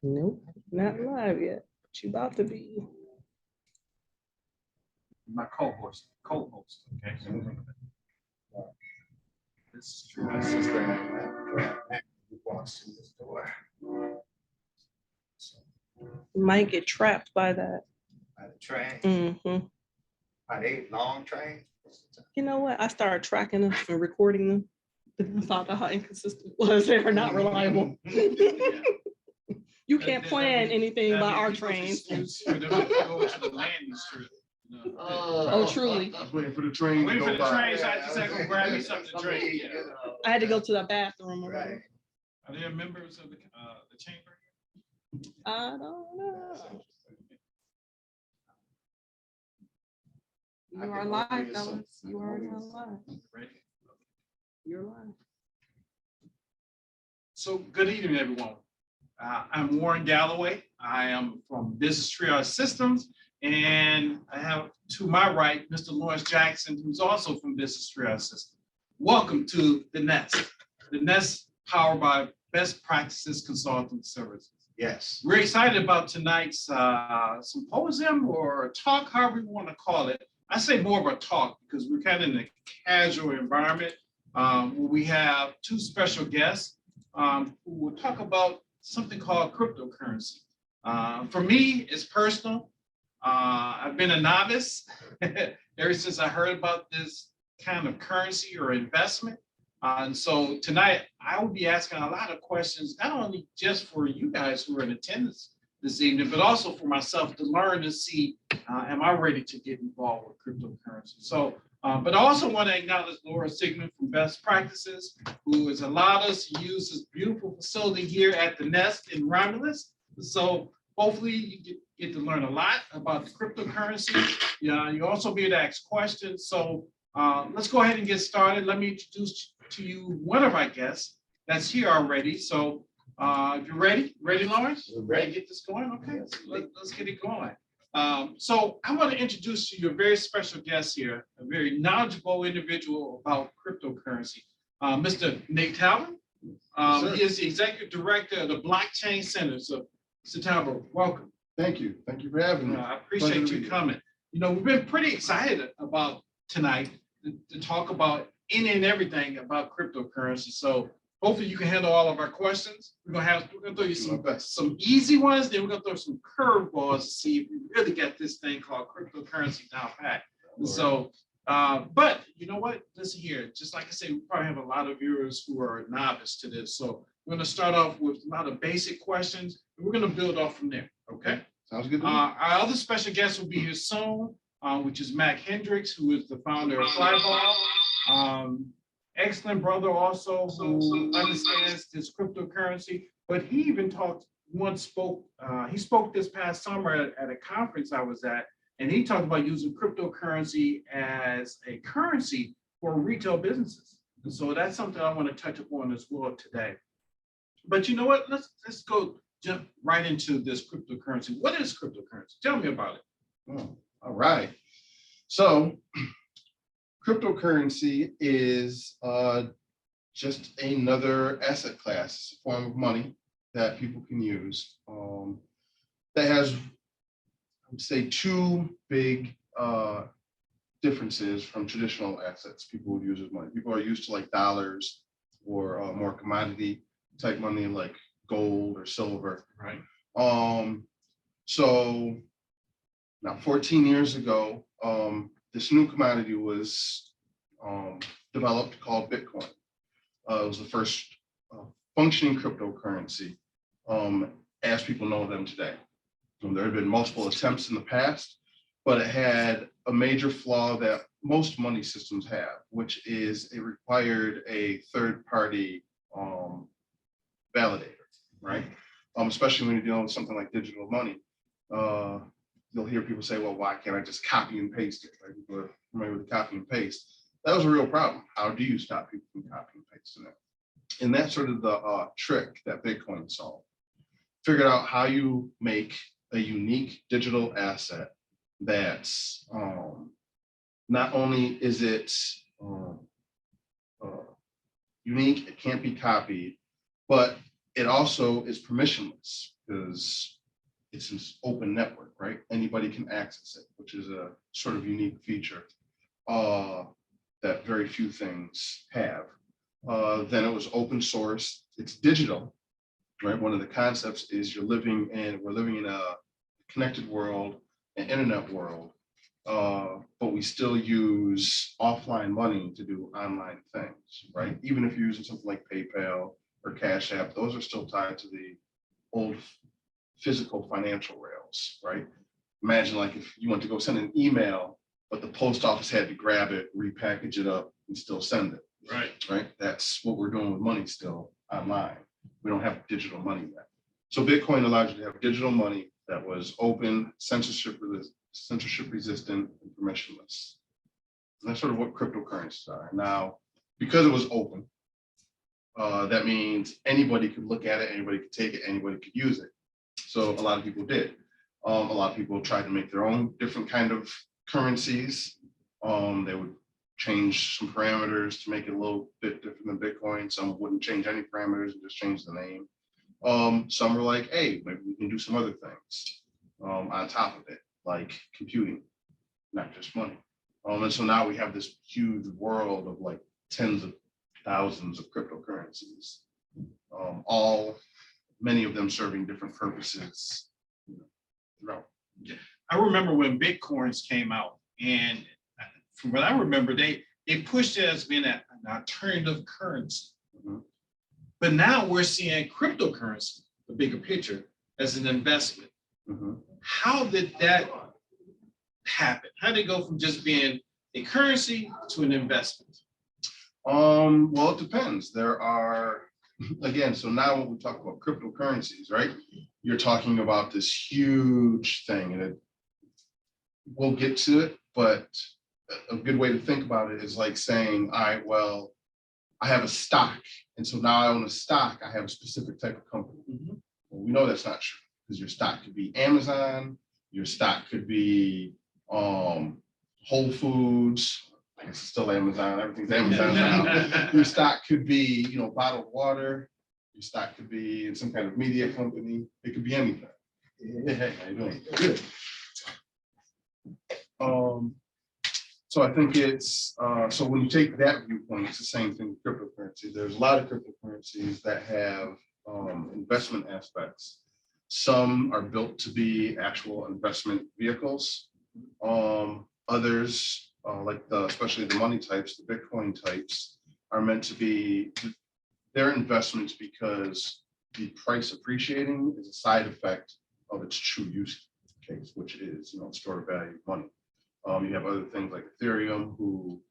Nope, not live yet. But you about to be. My co-host. Okay. This is true. My sister walks through this door. You might get trapped by that. By the train, hmm by they long train. You know what? I started tracking them and recording them. And I found out how inconsistent it was. They are not reliable. You can't plan anything by our trains. Go to the landing strip. Oh, truly. I was waiting for the train to Wait for go the by. train, so I just had to go grab me something to drink. I had to go to the bathroom. Or whatever. Are there members of the chamber? I don't know. You are live, fellas. You are live. Ready? You're live. So good evening, everyone. I'm Warren Galloway. I am from Business Triage Systems, and I have to my right, Mr. Lawrence Jackson, who's also from Business Triage Systems. Welcome to the Nest. The Nest powered by Best Practices Consulting Services. Yes. We're excited about tonight's symposium or talk, however you want to call it. I say more of a talk because we're kind of in a casual environment where we have two special guests who will talk about something called cryptocurrency. For me, it's personal. I've been a novice ever since I heard about this kind of currency or investment. And so tonight, I will be asking a lot of questions, not only just for you guys who are in attendance this evening, but also for myself to learn and see, am I ready to get involved with cryptocurrency? So, but I also want to acknowledge Laura Sigmund from Best Practices, who has allowed us to use this beautiful facility here at the Nest in Romulus. So hopefully you get to learn a lot about the cryptocurrency. You also be able to ask questions. So let's go ahead and get started. Let me introduce to you one of our guests that's here already. So if you're ready, Lawrence? We're ready. Get this going? Okay, let's get it going. So I want to introduce to you a very special guest here, a very knowledgeable individual about cryptocurrency, Mr. Nate Talbot. He is the executive director of the Blockchain Center. So, Mr. Talbot, welcome. Thank you. Thank you for having me. I appreciate you coming. You know, we've been pretty excited about tonight to talk about any and everything about cryptocurrency. So hopefully you can handle all of our questions. We're gonna throw you some easy ones, then we're gonna throw some curveballs to see if you really get this thing called cryptocurrency down pat. And so, but you know what? Listen here, just like I say, we probably have a lot of viewers who are novice to this. So we're gonna start off with a lot of basic questions, and we're gonna build off from there. Okay. Sounds good to me. Our other special guest will be here soon, which is Mac Hendricks, who is the founder of Flyball. Excellent brother also who understands this cryptocurrency, but he even he spoke this past summer at a conference I was at, and he talked about using cryptocurrency as a currency for retail businesses. And so that's something I want to touch upon as well today. But you know what? Let's jump right into this cryptocurrency. What is cryptocurrency? Tell me about it. Oh, all right. So cryptocurrency is just another asset class, form of money that people can use. That has, I would say, two big differences from traditional assets people would use as money. People are used to like dollars or more commodity type money like gold or silver. Right. So now 14 years ago, this new commodity was developed called Bitcoin. It was the first functioning cryptocurrency as people know them today. There have been multiple attempts in the past, but it had a major flaw that most money systems have, which is it required a third-party validator, right? Especially when you're dealing with something like digital money. You'll hear people say, well, why can't I just copy and paste it? Right? People are familiar with copy and paste. That was a real problem. How do you stop people from copying and pasting it? And that's sort of the trick that Bitcoin solved. Figured out how you make a unique digital asset that's not only is it unique, it can't be copied, but It also is permissionless because it's an open network, right? Anybody can access it, which is a sort of unique feature that very few things have. Then it was open source. It's digital, right? One of the concepts is we're living in a connected world, an internet world, but we still use offline money to do online things, right? Even if you're using something like PayPal or Cash App, those are still tied to the old physical financial rails, right? Imagine like if you want to go send an email, but the post office had to grab it, repackage it up, and still send it. Right. That's what we're doing with money still online. We don't have digital money yet. So Bitcoin allows you to have digital money that was open, censorship resistant, and permissionless. And that's sort of what cryptocurrencies are. Now, because it was open, that means anybody could look at it, anybody could take it, anybody could use it. So a lot of people did. A lot of people tried to make their own different kind of currencies. They would change some parameters to make it a little bit different than Bitcoin. Some wouldn't change any parameters and just change the name. Some were like, hey, maybe we can do some other things on top of it, like computing, not just money. And so now we have this huge world of like tens of thousands of cryptocurrencies, many of them serving different purposes throughout. I remember when Bitcoins came out, and from what I remember, they pushed it as being an alternative currency. Mhm. But now we're seeing cryptocurrency, the bigger picture, as an investment. Mhm. How did that happen? How did it go from just being a currency to an investment? Well, it depends. There are, again, so now when we talk about cryptocurrencies, right? You're talking about this huge thing, and we'll get to it, but a good way to think about it is like saying, all right, well, I have a stock, and so now I own a stock, I have a specific type of company. Mhm. Well, we know that's not true, because your stock could be Amazon, your stock could be Whole Foods, I guess it's still Amazon, everything's Amazon now. Your stock could be, bottled water, your stock could be in some kind of media company, it could be anything. Hey, how you doing? Good. So I think it's, so when you take that viewpoint, it's the same thing with cryptocurrency. There's a lot of cryptocurrencies that have investment aspects. Some are built to be actual investment vehicles. Others, especially the money types, the Bitcoin types, are meant to be, they're investments because the price appreciating is a side effect of its true use case, which is, store of value money. You have other things like Ethereum, who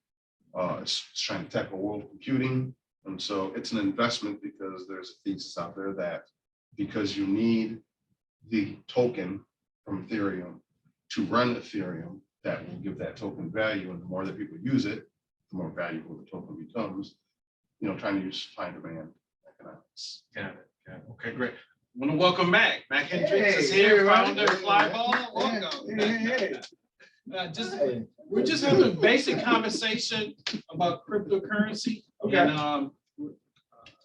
is trying to tackle world computing. And so it's an investment because there's a thesis out there that because you need the token from Ethereum to run Ethereum, that will give that token value. And the more that people use it, the more valuable the token becomes, trying to use supply and demand economics. Got it. Okay, great. I want to welcome Mac. Mac Hendricks is Hey, here, right. founder of Flyball. Welcome. Hey. We're just having a basic conversation about cryptocurrency. Okay. And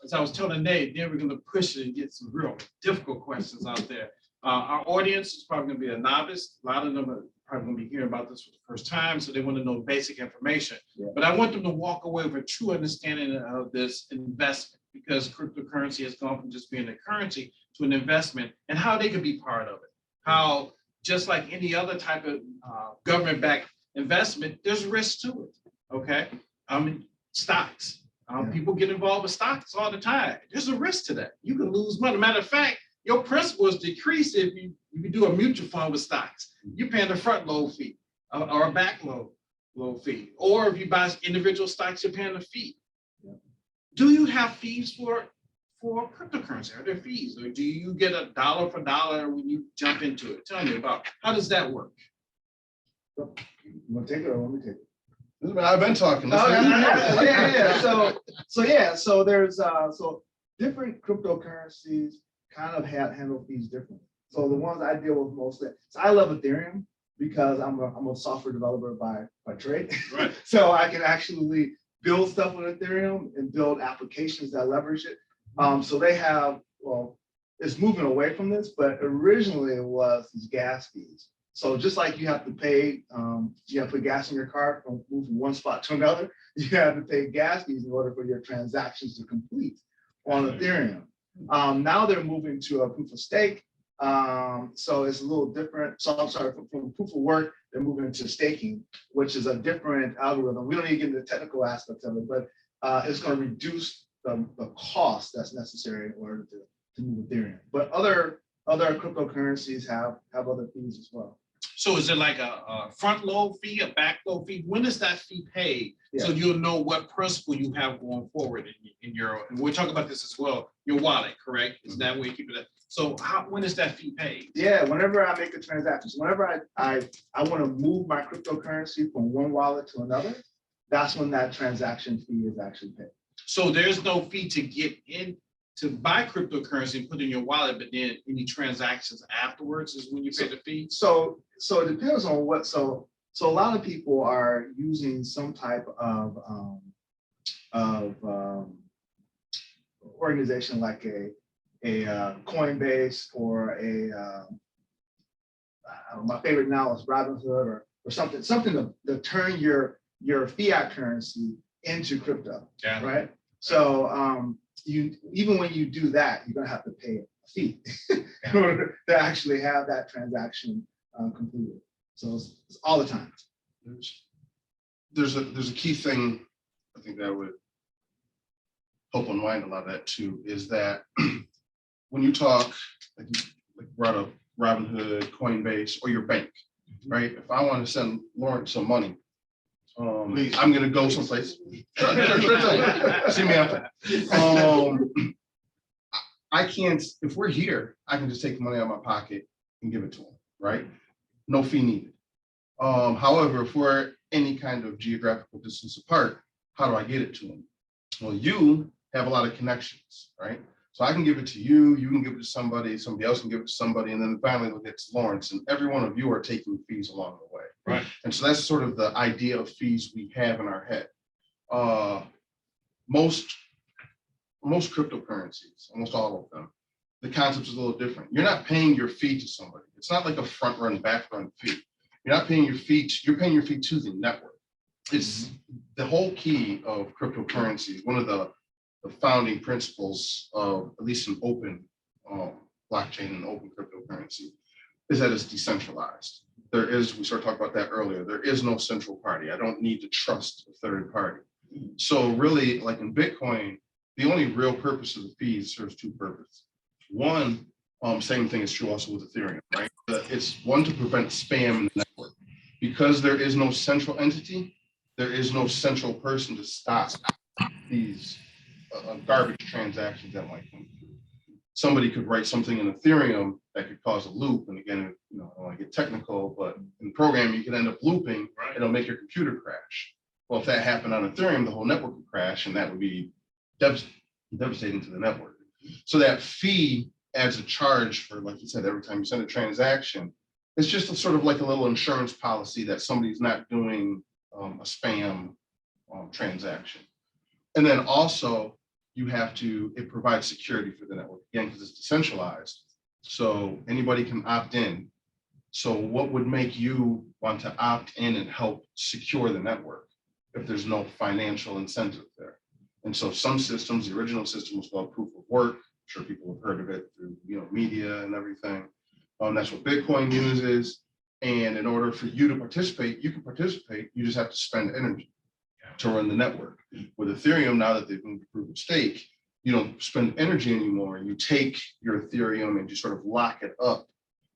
as I was telling Nate, then we're going to push it and get some real difficult questions out there. Our audience is probably going to be a novice. A lot of them are probably going to be hearing about this for the first time, so they want to know basic information. Yeah. But I want them to walk away with a true understanding of this investment, because cryptocurrency has gone from just being a currency to an investment, and how they could be part of it. How, just like any other type of government-backed investment, there's risk to it, okay? Stocks. People get involved with stocks all the time. There's a risk to that. You can lose money. Matter of fact, your principal is decreased if you do a mutual fund with stocks. You're paying a front load fee or a back load fee. Or if you buy individual stocks, you're paying a fee. Yeah. Do you have fees for cryptocurrency? Are there fees? Or do you get a dollar for dollar when you jump into it? Tell me about, how does that work? You want to take it or want me to take it? I've been talking. Oh, yeah. So there's so different cryptocurrencies kind of handle fees differently. So the ones I deal with mostly, so I love Ethereum because I'm a software developer by trade. Right. So I can actually build stuff with Ethereum and build applications that leverage it. So they have well, it's moving away from this, but originally it was these gas fees. So just like you have to pay, you have to put gas in your car from move from one spot to another, you have to pay gas fees in order for your transactions to complete on Ethereum. Now they're moving to a proof of stake. So it's a little different. So I'm sorry, from proof of work, they're moving to staking, which is a different algorithm. We don't need to get into the technical aspects of it, but it's going to reduce the cost that's necessary in order to move Ethereum. But other cryptocurrencies have other fees as well. So is it like a front load fee, a back load fee? When is that fee paid? So you'll know what principal you have going forward in your, and we'll talk about this as well, your wallet, correct? Is that where you keep it? So when is that fee paid? Yeah, whenever I make a transaction, so whenever I want to move my cryptocurrency from one wallet to another, that's when that transaction fee is actually paid. So there's no fee to get in to buy cryptocurrency and put in your wallet, but then any transactions afterwards is when you pay the fee? So it depends on what, so a lot of people are using some type of organization like a Coinbase or my favorite now is Robinhood or something to turn your fiat currency into crypto, Yeah. right? So you even when you do that, you're gonna have to pay a fee in order to actually have that transaction completed. So it's all the time. There's a key thing I think that would help unwind a lot of that too, is that when you talk, like brought up Robinhood, Coinbase, or your bank, right? If I want to send Lawrence some money, I'm gonna go someplace. Sure. See me after. I can't, if we're here, I can just take the money out of my pocket and give it to him, right? No fee needed. However, if we're any kind of geographical distance apart, how do I get it to him? Well, you have a lot of connections, right? So I can give it to you, you can give it to somebody else can give it to somebody, and then finally it'll get to Lawrence, and every one of you are taking fees along the way. Right. And so that's sort of the idea of fees we have in our head. Most cryptocurrencies, almost all of them, the concept is a little different. You're not paying your fee to somebody. It's not like a front run, back run fee. You're not paying your fee, you're paying your fee to the network. It's the whole key of cryptocurrency. One of the founding principles of at least an open blockchain and open cryptocurrency is that it's decentralized. There is, we sort of talked about that earlier, there is no central party. I don't need to trust a third party. So really, like in Bitcoin, the only real purpose of the fees serves two purposes. One, same thing is true also with Ethereum, right? It's one, to prevent spam in the network. Because there is no central entity, there is no central person to stop these garbage transactions that might come through. Somebody could write something in Ethereum that could cause a loop. And again, I don't want to get technical, but in programming, you could end up looping, and it'll make your computer crash. Well, if that happened on Ethereum, the whole network would crash, and that would be devastating to the network. So that fee adds a charge for, like you said, every time you send a transaction. It's just sort of like a little insurance policy that somebody's not doing a spam transaction. And then also it provides security for the network, again, because it's decentralized. So anybody can opt in. So what would make you want to opt in and help secure the network if there's no financial incentive there? And so some systems, the original system was called proof of work. I'm sure people have heard of it through media and everything. That's what Bitcoin uses. And in order for you to participate, you can participate. You just have to spend energy to run the network. With Ethereum, now that they've moved to proof of stake, you don't spend energy anymore. You take your Ethereum and you sort of lock it up.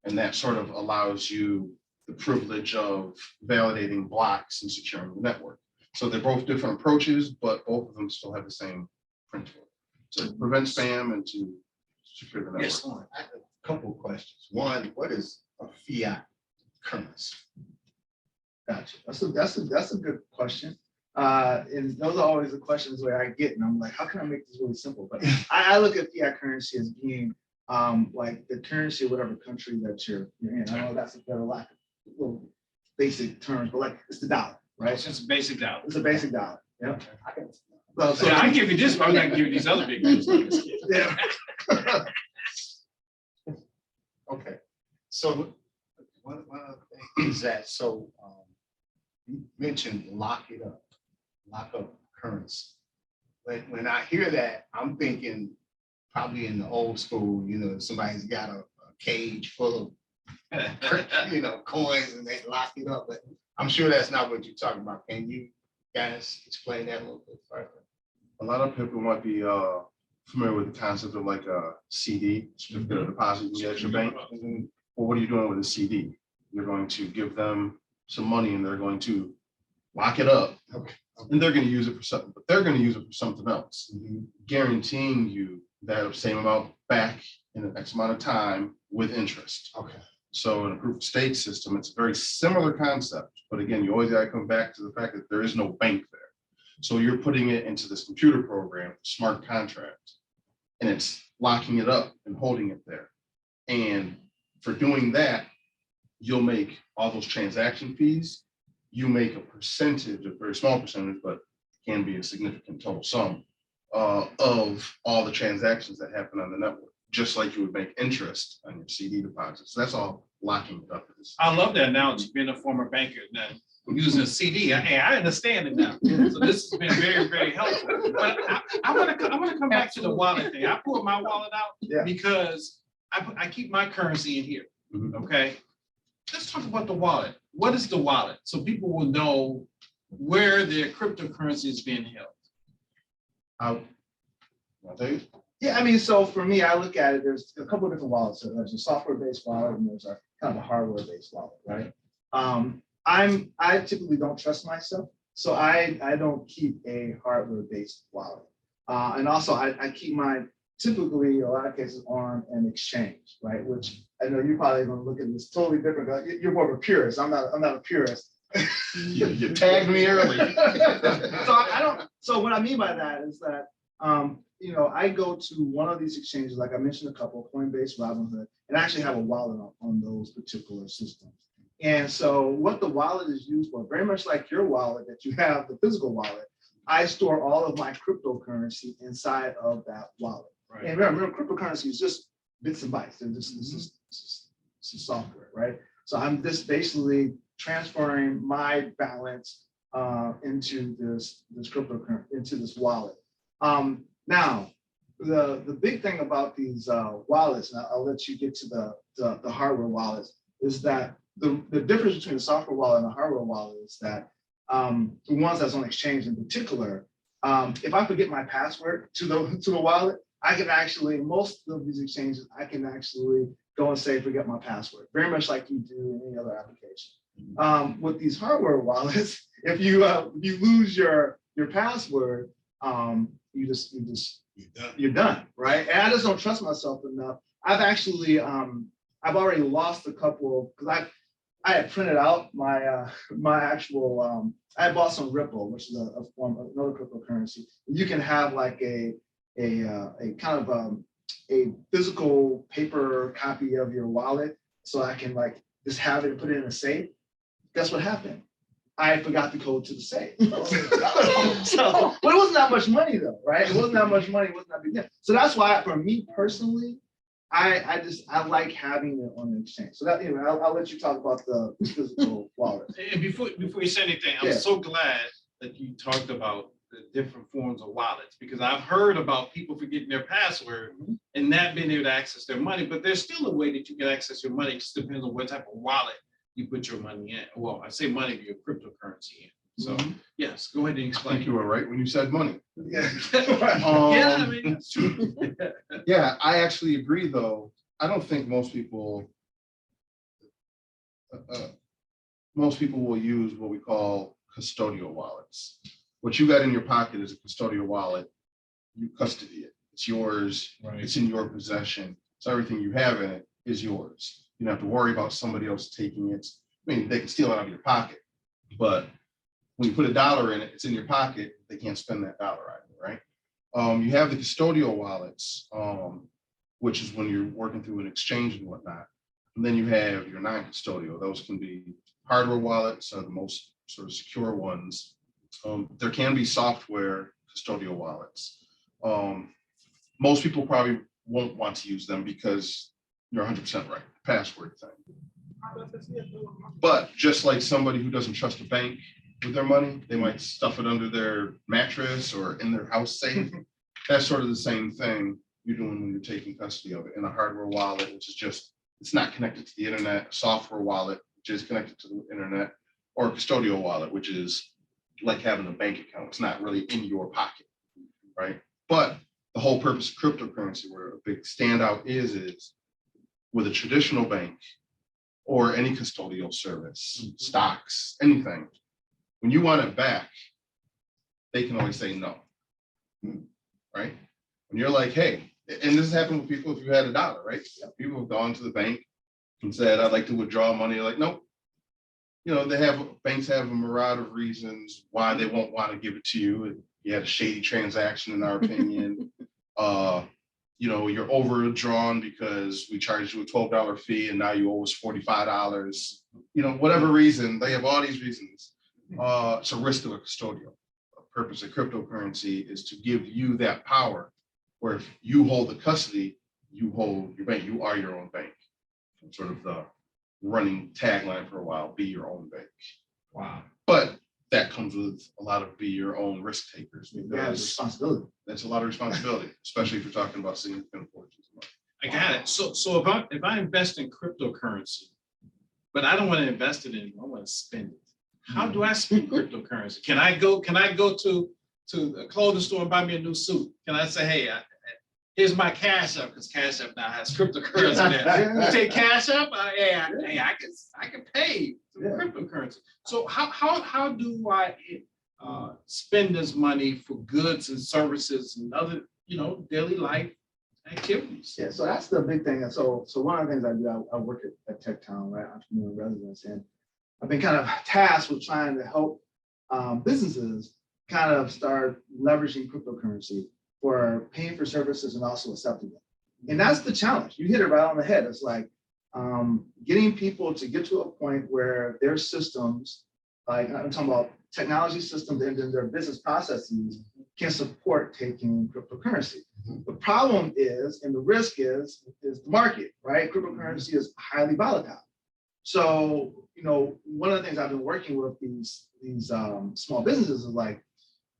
And that sort of allows you the privilege of validating blocks and securing the network. So they're both different approaches, but both of them still have the same principle. To prevent spam and to secure the network. Yes, I have a couple of questions. One, what is a fiat currency? Gotcha. That's a good question. And those are always the questions where I get, and I'm like, how can I make this really simple? But I look at fiat currency as being like the currency of whatever country that you're in. I know that's a better lack of little basic terms, but like it's the dollar, right? It's just a basic dollar. It's a basic dollar. Yeah. Well, so- Yeah, I give you this, but I'm not giving these other big ones. Yeah. Okay, so one other thing is that, so you mentioned lock up currency. When I hear that, I'm thinking probably in the old school, somebody's got a cage full of, coins and they lock it up, but I'm sure that's not what you're talking about. Can you guys explain that a little bit further? A lot of people might be familiar with the concept of like a CD, certificate of deposit you get at your bank. Well, what are you doing with a CD? You're going to give them some money and they're going to lock it up. Okay. And they're going to use it for something, but they're going to use it for something else, guaranteeing you that same amount back in an X amount of time with interest. Okay. So in a proof of stake system, it's a very similar concept, but again, you always got to come back to the fact that there is no bank there. So you're putting it into this computer program, smart contract, and it's locking it up and holding it there. And for doing that, you'll make all those transaction fees. You make a percentage, a very small percentage, but can be a significant total sum of all the transactions that happen on the network, just like you would make interest on your CD deposits. That's all locking it up. I love that analogy, being a former banker, now using a CD. Hey, I understand it now. So this has been very, very helpful. But I want to come back to the wallet thing. I pulled my wallet out Yeah. because I keep my currency in here. Mhm. Okay. Let's talk about the wallet. What is the wallet? So people will know where their cryptocurrency is being held. I'll tell you. Yeah, I mean, so for me, I look at it, there's a couple of different wallets. So there's a software-based wallet and there's a kind of a hardware-based wallet, right? I typically don't trust myself, so I don't keep a hardware-based wallet. And also I keep mine typically a lot of cases on an exchange, right? Which I know you're probably gonna look at this totally different, but you're more of a purist. I'm not a purist. You tagged me early. So what I mean by that is that, I go to one of these exchanges, like I mentioned a couple, Coinbase, Robinhood, and I actually have a wallet on those particular systems. And so what the wallet is used for, very much like your wallet that you have, the physical wallet, I store all of my cryptocurrency inside of that wallet. Right. And remember, cryptocurrency is just bits and bytes. They're just, this is software, right? So I'm just basically transferring my balance into this cryptocurrency, into this wallet. Now, the big thing about these wallets, and I'll let you get to the hardware wallets, is that the difference between the software wallet and the hardware wallet is that the ones that's on exchange in particular, if I forget my password to the wallet, I can actually, most of these exchanges, I can actually go and say, forget my password, very much like you do in any other application. With these hardware wallets, if you lose your password, you're done, right? And I just don't trust myself enough. I've actually, I've already lost a couple, because I had printed out my my actual, I had bought some Ripple, which is a form of another cryptocurrency. You can have like a kind of a physical paper copy of your wallet, so I can like just have it and put it in a safe. Guess what happened? I forgot the code to the safe. So, but it wasn't that much money though, right? It wasn't that much money. It wasn't that big deal. So that's why, for me personally, I like having it on the exchange. So that, anyway, I'll let you talk about the physical wallet. And before you say anything, I'm Yeah. so glad that you talked about the different forms of wallets, because I've heard about people forgetting their password and not being able to access their money, but there's still a way that you can access your money. It just depends on what type of wallet you put your money in. Well, I say money, but your cryptocurrency in. So yes, go ahead and I explain. think you were right when you said money. Yeah. Yeah, I mean, that's true. Yeah, I actually agree, though. I don't think most people will use what we call custodial wallets. What you got in your pocket is a custodial wallet. You custody it. It's yours. Right. It's in your possession. So everything you have in it is yours. You don't have to worry about somebody else taking it. I mean, they can steal it out of your pocket, but when you put $1 in it, it's in your pocket. They can't spend that dollar either, right? You have the custodial wallets, which is when you're working through an exchange and whatnot. And then you have your non-custodial. Those can be hardware wallets, are the most sort of secure ones. There can be software custodial wallets. Most people probably won't want to use them because you're 100% right, password thing. But just like somebody who doesn't trust a bank with their money, they might stuff it under their mattress or in their house safe. That's sort of the same thing you're doing when you're taking custody of it in a hardware wallet, which is just, it's not connected to the internet, software wallet, which is connected to the internet, or a custodial wallet, which is like having a bank account. It's not really in your pocket, right? But the whole purpose of cryptocurrency, where a big standout is with a traditional bank or any custodial service, stocks, anything, when you want it back, they can always say no, right? When you're like, hey, and this has happened with people if you had $1, right? People have gone to the bank and said, I'd like to withdraw money. Like, nope. You know, banks have a myriad of reasons why they won't want to give it to you. You had a shady transaction, in our opinion. You know, you're overdrawn because we charged you a $12 fee and now you owe us $45. You know, whatever reason, they have all these reasons. It's a risk to a custodial. The purpose of cryptocurrency is to give you that power, where if you hold the custody, you hold your bank, you are your own bank. Sort of the running tagline for a while, be your own bank. Wow. But that comes with a lot of be your own risk takers. Yeah, Because responsibility. that's a lot of responsibility, especially if you're talking about significant fortunes. I got it. So if I invest in cryptocurrency, but I don't want to invest it in, I want to spend it. How do I spend cryptocurrency? Can I go to a clothing store and buy me a new suit? Can I say, hey, here's my Cash App, because Cash App now has cryptocurrency there. You take Cash App, I can pay through cryptocurrency. So how do I spend this money for goods and services and other, daily life activities? Yeah, so that's the big thing. And so one of the things I do, I work at Tech Town, right, entrepreneur in residence, and I've been kind of tasked with trying to help businesses kind of start leveraging cryptocurrency for paying for services and also accepting them. And that's the challenge. You hit it right on the head. It's like getting people to get to a point where their systems, like I'm talking about technology systems and then their business processes, can support taking cryptocurrency. The problem is, and the risk is the market, right? Cryptocurrency is highly volatile. So, one of the things I've been working with these small businesses is like,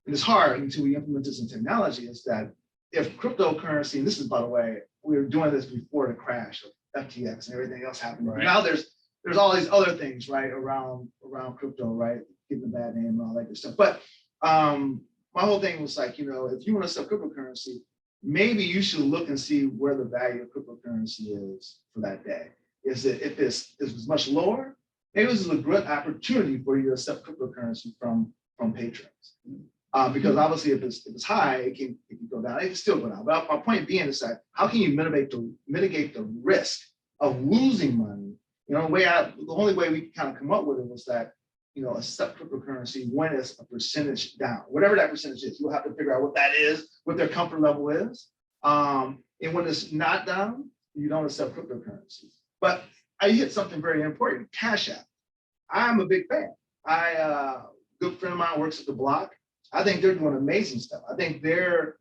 and it's hard until we implement this in technology, is that if cryptocurrency, and this is, by the way, we were doing this before the crash of FTX and everything else happened. Right. Now there's all these other things, right, around crypto, right, getting a bad name and all that good stuff. But my whole thing was like, if you want to sell cryptocurrency, maybe you should look and see where the value of cryptocurrency is for that day. Is it, if it's much lower, maybe this is a good opportunity for you to accept cryptocurrency from patrons. Because obviously if it's high, it can go down. It can still go down. But my point being is that how can you mitigate the risk of losing money? The only way we kind of come up with it was that, accept cryptocurrency when it's a percentage down, whatever that percentage is. You'll have to figure out what that is, what their comfort level is. And when it's not down, you don't accept cryptocurrency. But I hit something very important, Cash App. I'm a big fan. Good friend of mine works at The Block. I think they're doing amazing stuff. I think they're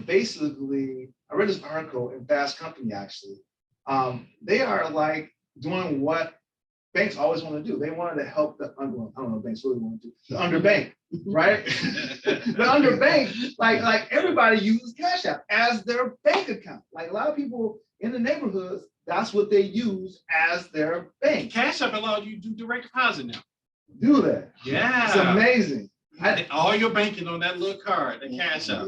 basically, I read this article in Fast Company actually. They are like doing what banks always want to do. They wanted to help I don't know what banks really want to do, the underbanked, right? The underbanked, like everybody uses Cash App as their bank account. Like a lot of people in the neighborhoods, that's what they use as their bank. Cash App allowed you to do direct deposit now. Do that. Yeah. It's amazing. All your banking on that little card, the Cash App.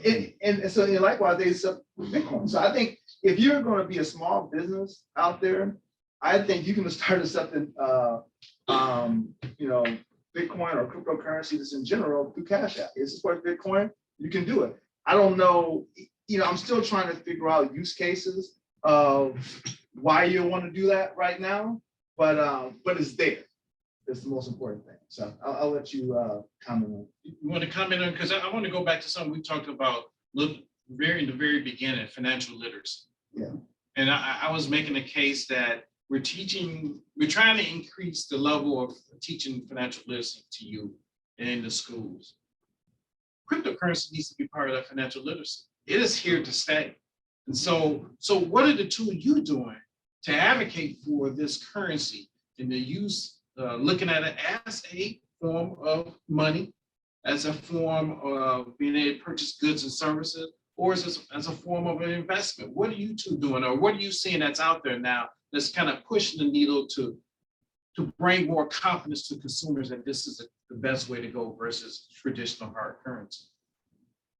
Yeah. And so likewise, they accept Bitcoin. So I think if you're going to be a small business out there, I think you can start accepting, Bitcoin or cryptocurrency just in general through Cash App. It's support Bitcoin, you can do it. I don't know, I'm still trying to figure out use cases of why you want to do that right now, but it's there. It's the most important thing. So I'll let you comment on it. You want to comment on, because I want to go back to something we talked about in the very beginning, financial literacy. Yeah. And I was making a case that we're trying to increase the level of teaching financial literacy to you in the schools. cryptocurrency needs to be part of that financial literacy. It is here to stay. And so what are the two you doing to advocate for this currency and the use, looking at it as a form of money, as a form of being able to purchase goods and services, or as a form of an investment? What are you two doing, or what are you seeing that's out there now that's kind of pushing the needle to bring more confidence to consumers that this is the best way to go versus traditional hard currency?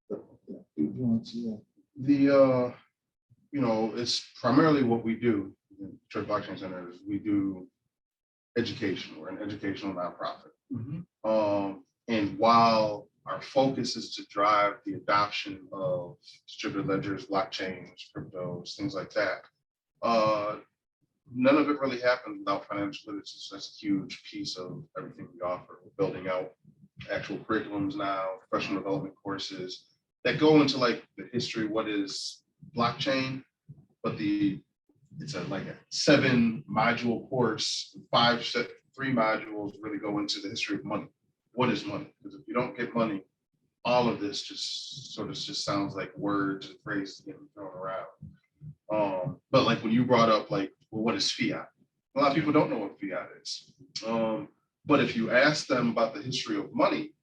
You want to, The, it's primarily what we do in Church Blockchain Center is we do education. We're an educational nonprofit. And while our focus is to drive the adoption of distributed ledgers, blockchains, cryptos, things like that, none of it really happens without financial literacy. So that's a huge piece of everything we offer. We're building out actual curriculums now, professional development courses that go into like the history, what is blockchain, but it's like a 7-module course, 3 modules really go into the history of money. What is money? Because if you don't get money, all of this just sounds like words and phrases getting thrown around. But like when you brought up like, well, what is fiat? A lot of people don't know what fiat is. But if you ask them about the history of money,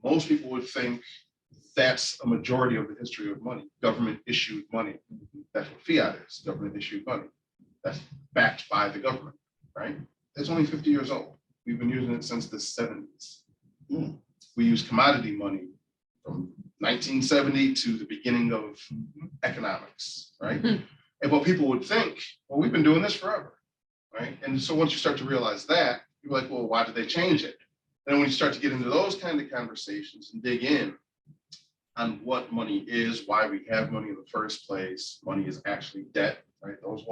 most people would think that's a majority of the history of money. Government issued money. That's what fiat is, government issued money. That's backed by the government, right? It's only 50 years old. We've been using it since the 70s. We use commodity money from 1970 to the beginning of economics, right? And what people would think, well, we've been doing this forever, right? And so once you start to realize that, you're like, well, why did they change it? And when you start to get into those kind of conversations and dig in on what money is, why we have money in the first place, money is actually debt, right? Those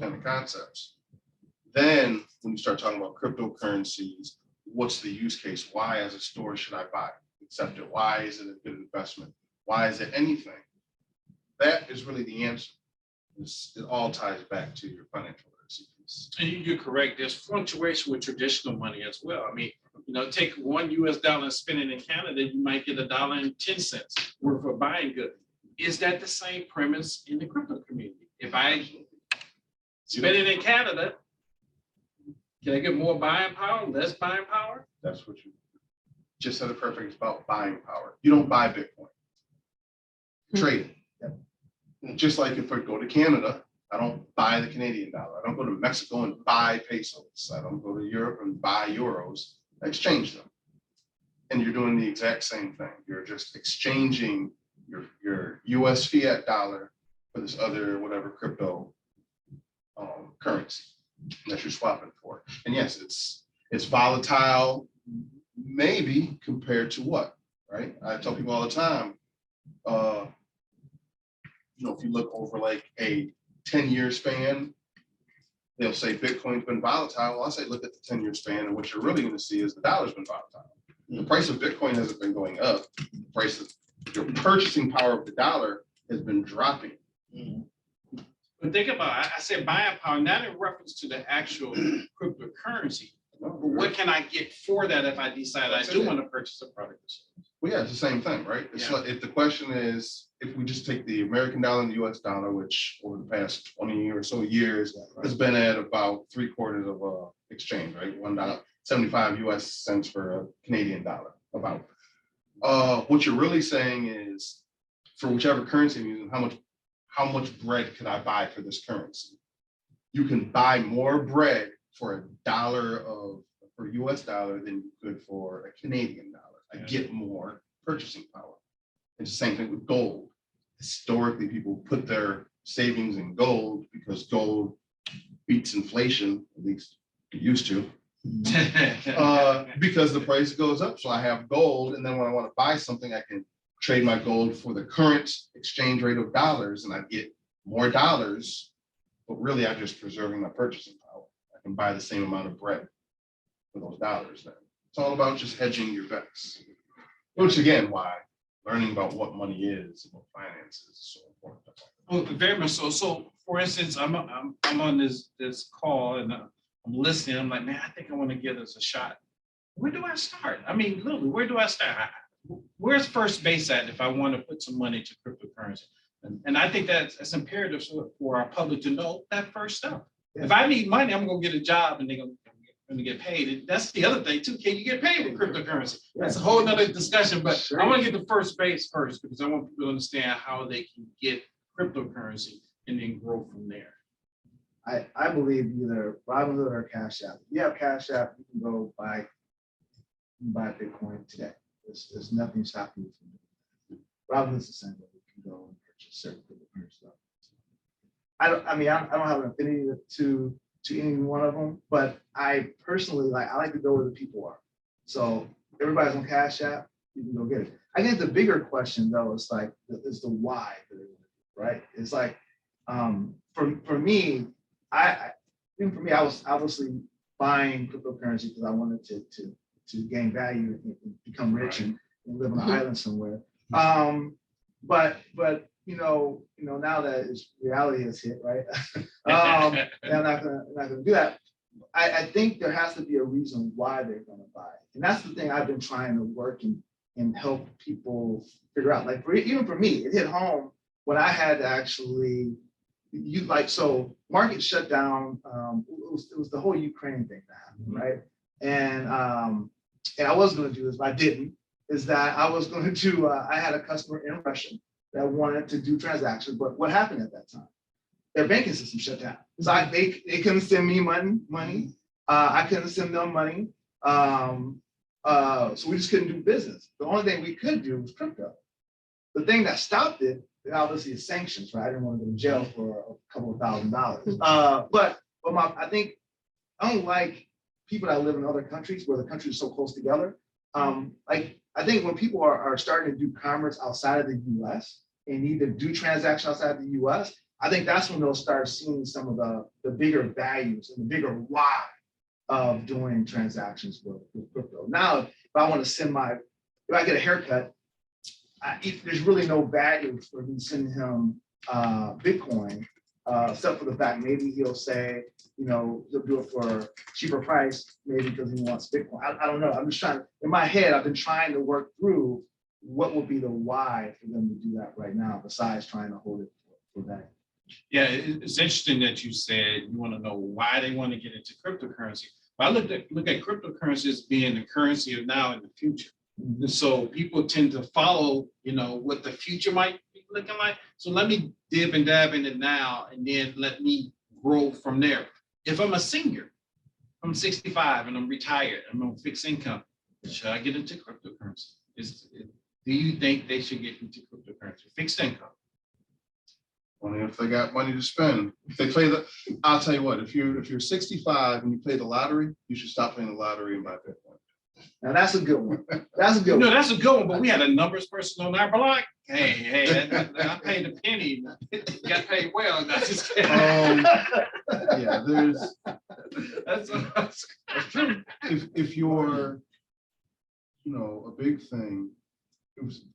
kind of concepts. Then when you start talking about cryptocurrencies, what's the use case? Why as a store should I buy it, accept it? Why is it a good investment? Why is it anything? That is really the answer. It all ties back to your financial literacy piece. And you're correct. There's fluctuation with traditional money as well. I mean, take $1 US and spend it in Canada, you might get $1.10 worth of buying good. Is that the same premise in the crypto community? If I spend it in Canada, can I get more buying power, less buying power? That's what you just said it perfect. It's about buying power. You don't buy Bitcoin. Trade it. Just like if I go to Canada, I don't buy the Canadian dollar. I don't go to Mexico and buy pesos. I don't go to Europe and buy euros. I exchange them. And you're doing the exact same thing. You're just exchanging your US fiat dollar for this other whatever crypto currency that you're swapping for. And yes, it's volatile, maybe compared to what, right? I tell people all the time, if you look over like a 10-year span, they'll say Bitcoin's been volatile. Well, I'll say look at the 10-year span, and what you're really going to see is the dollar's been volatile. The price of Bitcoin hasn't been going up. The price of your purchasing power of the dollar has been dropping. But think about, I said buying power, not in reference to the actual cryptocurrency, but what can I get for that if I decide I do want to purchase a product? Well, yeah, it's the same thing, right? It's Yeah. like, if the question is, if we just take the American dollar and the US dollar, which over the past 20 or so years has been at about 3/4 of exchange, right? $1.75 US cents for a Canadian dollar, about. What you're really saying is, for whichever currency you're using, how much bread can I buy for this currency? You can buy more bread for for US dollar than you could for a Canadian dollar. I get more purchasing power. It's the same thing with gold. Historically, people put their savings in gold because gold beats inflation, at least it used to, because the price goes up. So I have gold, and then when I want to buy something, I can trade my gold for the current exchange rate of dollars, and I get more dollars, but really I'm just preserving my purchasing power. I can buy the same amount of bread for those dollars then. It's all about just hedging your bets, which again, why learning about what money is and what finance is so important. Well, very much so. So for instance, I'm on this call and I'm listening. I'm like, man, I think I want to give this a shot. Where do I start? I mean, literally, where do I start? where's first base at if I want to put some money to cryptocurrency? And I think that's imperative for our public to know that first step. If I need money, I'm gonna get a job and they're gonna get paid. And that's the other thing too. Can you get paid with cryptocurrency? That's a whole nother discussion, but Sure. I want to get the first base first because I want people to understand how they can get cryptocurrency and then grow from there. I believe either Robinhood or Cash App. If you have Cash App, you can go buy Bitcoin today. There's nothing stopping you from doing that. Robinhood's the same way. You can go and purchase certain cryptocurrency stuff. I don't have an affinity to any one of them, but I personally I like to go where the people are. So everybody's on Cash App, you can go get it. I think the bigger question though is is the why, right? It's like for me, I was obviously buying cryptocurrency because I wanted to gain value and become rich and live on an island somewhere. But now that reality has hit, right? I'm not gonna do that. I think there has to be a reason why they're gonna buy it. And that's the thing I've been trying to work and help people figure out. Like even for me, it hit home when I had to actually so market shut down. It was the whole Ukraine thing that happened, right? And I was going to do this, but I didn't. Is that I was going to I had a customer in Russia that wanted to do transactions, but what happened at that time? Their banking system shut down. So they couldn't send me money. I couldn't send them money. So we just couldn't do business. The only thing we could do was crypto. The thing that stopped it, obviously, is sanctions, right? I didn't want to go to jail for a couple of $1,000s. But I think I don't like people that live in other countries where the countries are so close together. I think when people are starting to do commerce outside of the US and need to do transactions outside the US, I think that's when they'll start seeing some of the bigger values and the bigger why of doing transactions with crypto. Now, if I want to if I get a haircut, there's really no value for me sending him Bitcoin, except for the fact maybe he'll say, he'll do it for a cheaper price, maybe because he wants Bitcoin. I don't know. I'm just in my head, I've been trying to work through what would be the why for them to do that right now, besides trying to hold it for that. Yeah, it's interesting that you said you want to know why they want to get into cryptocurrency. But I look at cryptocurrency as being the currency of now and the future. And so people tend to follow, what the future might be looking like. So let me dib and dab in it now, and then let me grow from there. If I'm a senior, I'm 65 and I'm retired, I'm on fixed income, should I get into cryptocurrency? Do you think they should get into cryptocurrency, fixed income? Only if they got money to spend. If they I'll tell you what, if you're 65 and you play the lottery, you should stop playing the lottery and buy Bitcoin. Now that's a good one. That's a good one. That's a good one, but we had a numbers person on our block. Hey, I paid a penny, got paid well. Not just kidding. Yeah, That's true. If you're, a big thing,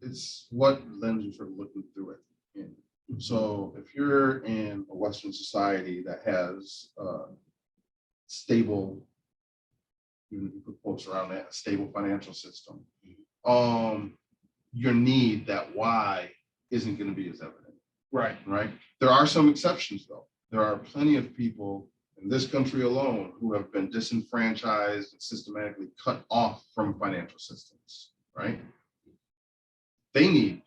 it's what lens you're sort of looking through it in. So if you're in a Western society that has stable, even if you put quotes around that, a stable financial system, your need, that why, isn't going to be as evident. Right. There are some exceptions though. There are plenty of people in this country alone who have been disenfranchised and systematically cut off from financial systems. Right. They need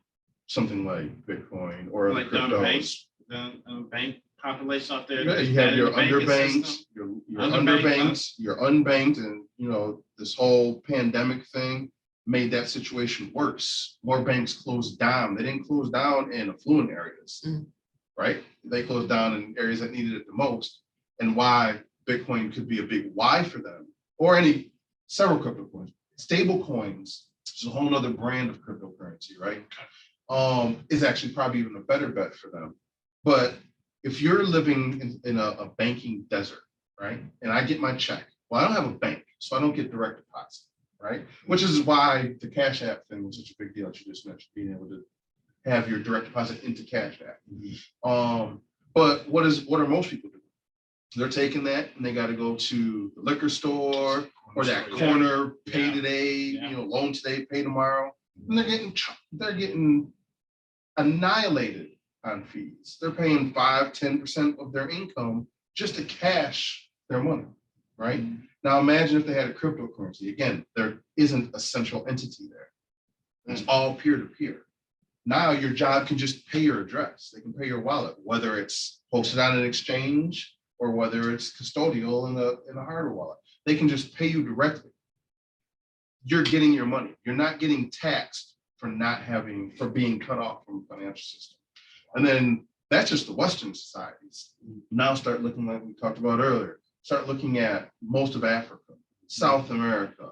something like Bitcoin or like cryptos. The bank population out there. You have your underbanked, your underbanked, your unbanked, and this whole pandemic thing made that situation worse. More banks closed down. They didn't close down in affluent areas, right? They closed down in areas that needed it the most. And why Bitcoin could be a big why for them, or several crypto coins, stable coins, which is a whole other brand of cryptocurrency, right? Is actually probably even a better bet for them. But if you're living in a banking desert, right? And I get my check. Well, I don't have a bank, so I don't get direct deposit, right? Which is why the Cash App thing was such a big deal that you just mentioned, being able to have your direct deposit into Cash App. But what are most people doing? They're taking that and they got to go to the liquor store or that corner, pay today, loan today, pay tomorrow. And they're getting annihilated on fees. They're paying 5-10% of their income just to cash their money, right? Now imagine if they had a cryptocurrency. Again, there isn't a central entity there. It's all peer-to-peer. Now your job can just pay your address. They can pay your wallet, whether it's posted on an exchange or whether it's custodial in a hardware wallet. They can just pay you directly. You're getting your money. You're not getting taxed for being cut off from the financial system. And then that's just the Western societies. Now start looking like we talked about earlier. Start looking at most of Africa, South America,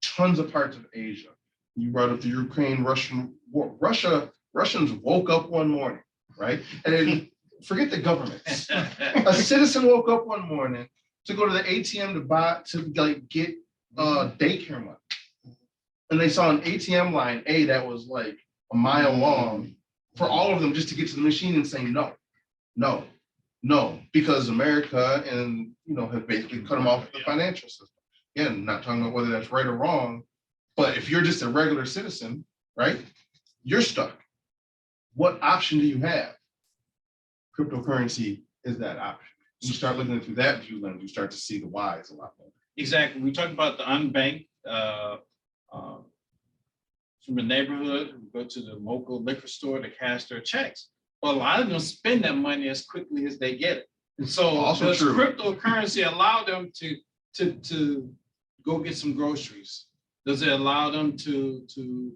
tons of parts of Asia. You brought up the Ukraine-Russian war. Russians woke up one morning, right? And then forget the governments. A citizen woke up one morning to go to the ATM to get daycare money. And they saw an ATM line, that was like a mile long for all of them just to get to the machine and say no, because America and have basically cut them off the financial system. Again, not talking about whether that's right or wrong, but if you're just a regular citizen, right, you're stuck. What option do you have? Cryptocurrency is that option. You start looking through that view lens, you start to see the whys a lot more. Exactly. We talked about the unbanked from the neighborhood who go to the local liquor store to cash their checks. Well, a lot of them spend that money as quickly as they get it. And so Also does true. cryptocurrency allow them to go get some groceries? Does it allow them to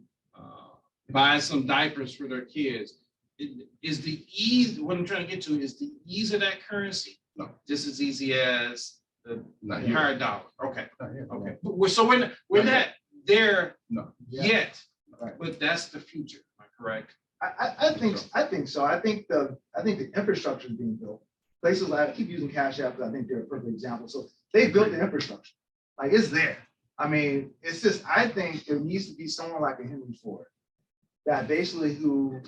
buy some diapers for their kids? Is the ease, what I'm trying to get to, is the ease of that currency No. just as easy as the Not here. hard dollar? Okay. Not here. Okay, so we're not there No. yet, Right. but that's the future, am I correct? I think so. I think the infrastructure is being built. Places like, I keep using Cash App, because I think they're a perfect example. So they built the infrastructure, like it's there. I mean, it's just, I think there needs to be someone like a Henry Ford that basically who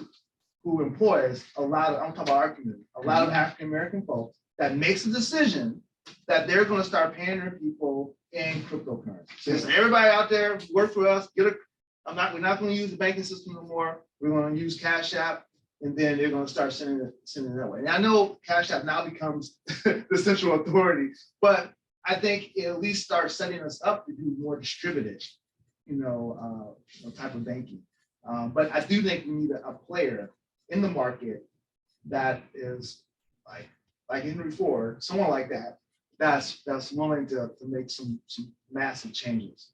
employs a lot of, I'm talking about our community, a lot of African-American folks that makes a decision that they're going to start paying their people in cryptocurrency. So everybody out there, work for us, we're not going to use the banking system no more. We're going to use Cash App, and then they're going to start sending it that way. And I know Cash App now becomes the central authority, but I think it at least starts setting us up to do more distributed, type of banking. But I do think we need a player in the market that is like Henry Ford, someone like that, that's willing to make some massive changes.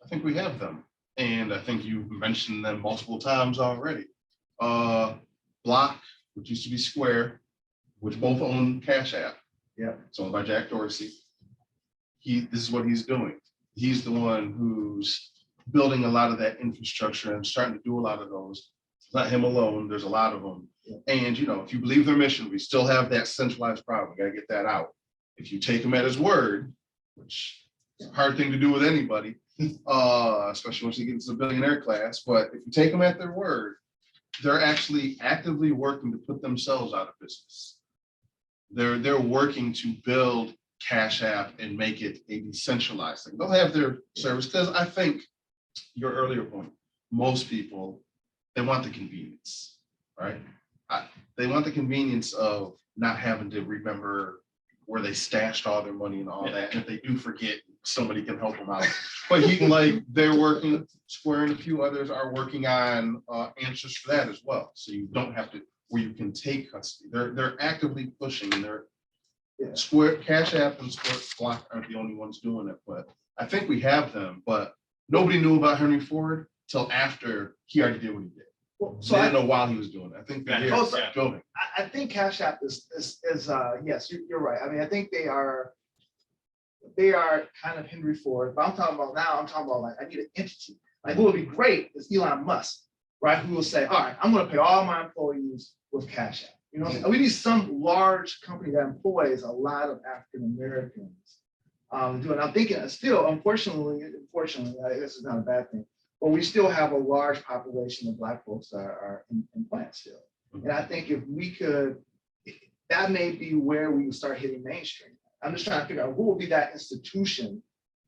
I think we have them. And I think you've mentioned them multiple times already. Block, which used to be Square, which both own Cash App. Yeah. It's owned by Jack Dorsey. This is what he's doing. He's the one who's building a lot of that infrastructure and starting to do a lot of those. It's not him alone. There's a lot of them. Yeah. And if you believe their mission, we still have that centralized problem. We got to get that out. If you take him at his word, which is a hard thing to do with anybody, especially once you get into the billionaire class. But if you take them at their word, they're actually actively working to put themselves out of business. They're working to build Cash App and make it a decentralized thing. They'll have their service, because I think your earlier point, most people, they want the convenience, right? They want the convenience of not having to remember where they stashed all their money and all that. And if they do forget, somebody can help them out. But they're working, Square and a few others are working on answers for that as well. So you don't have to, where you can take custody. They're actively pushing, and Square, Cash App and Square Block aren't the only ones doing it, but I think we have them. But nobody knew about Henry Ford till after he already did what he did. Well, So I didn't know while he was doing it. I think they're building. I think Cash App is yes, you're right. I mean, I think they are kind of Henry Ford, but I'm talking about like, I need an entity. Like, what would be great is Elon Musk, right? Who will say, all right, I'm going to pay all my employees with Cash App. We need some large company that employs a lot of African Americans. I'm thinking still, unfortunately, this is not a bad thing, but we still have a large population of Black folks that are in plants still. And I think if we could, that may be where we would start hitting mainstream. I'm just trying to figure out who will be that institution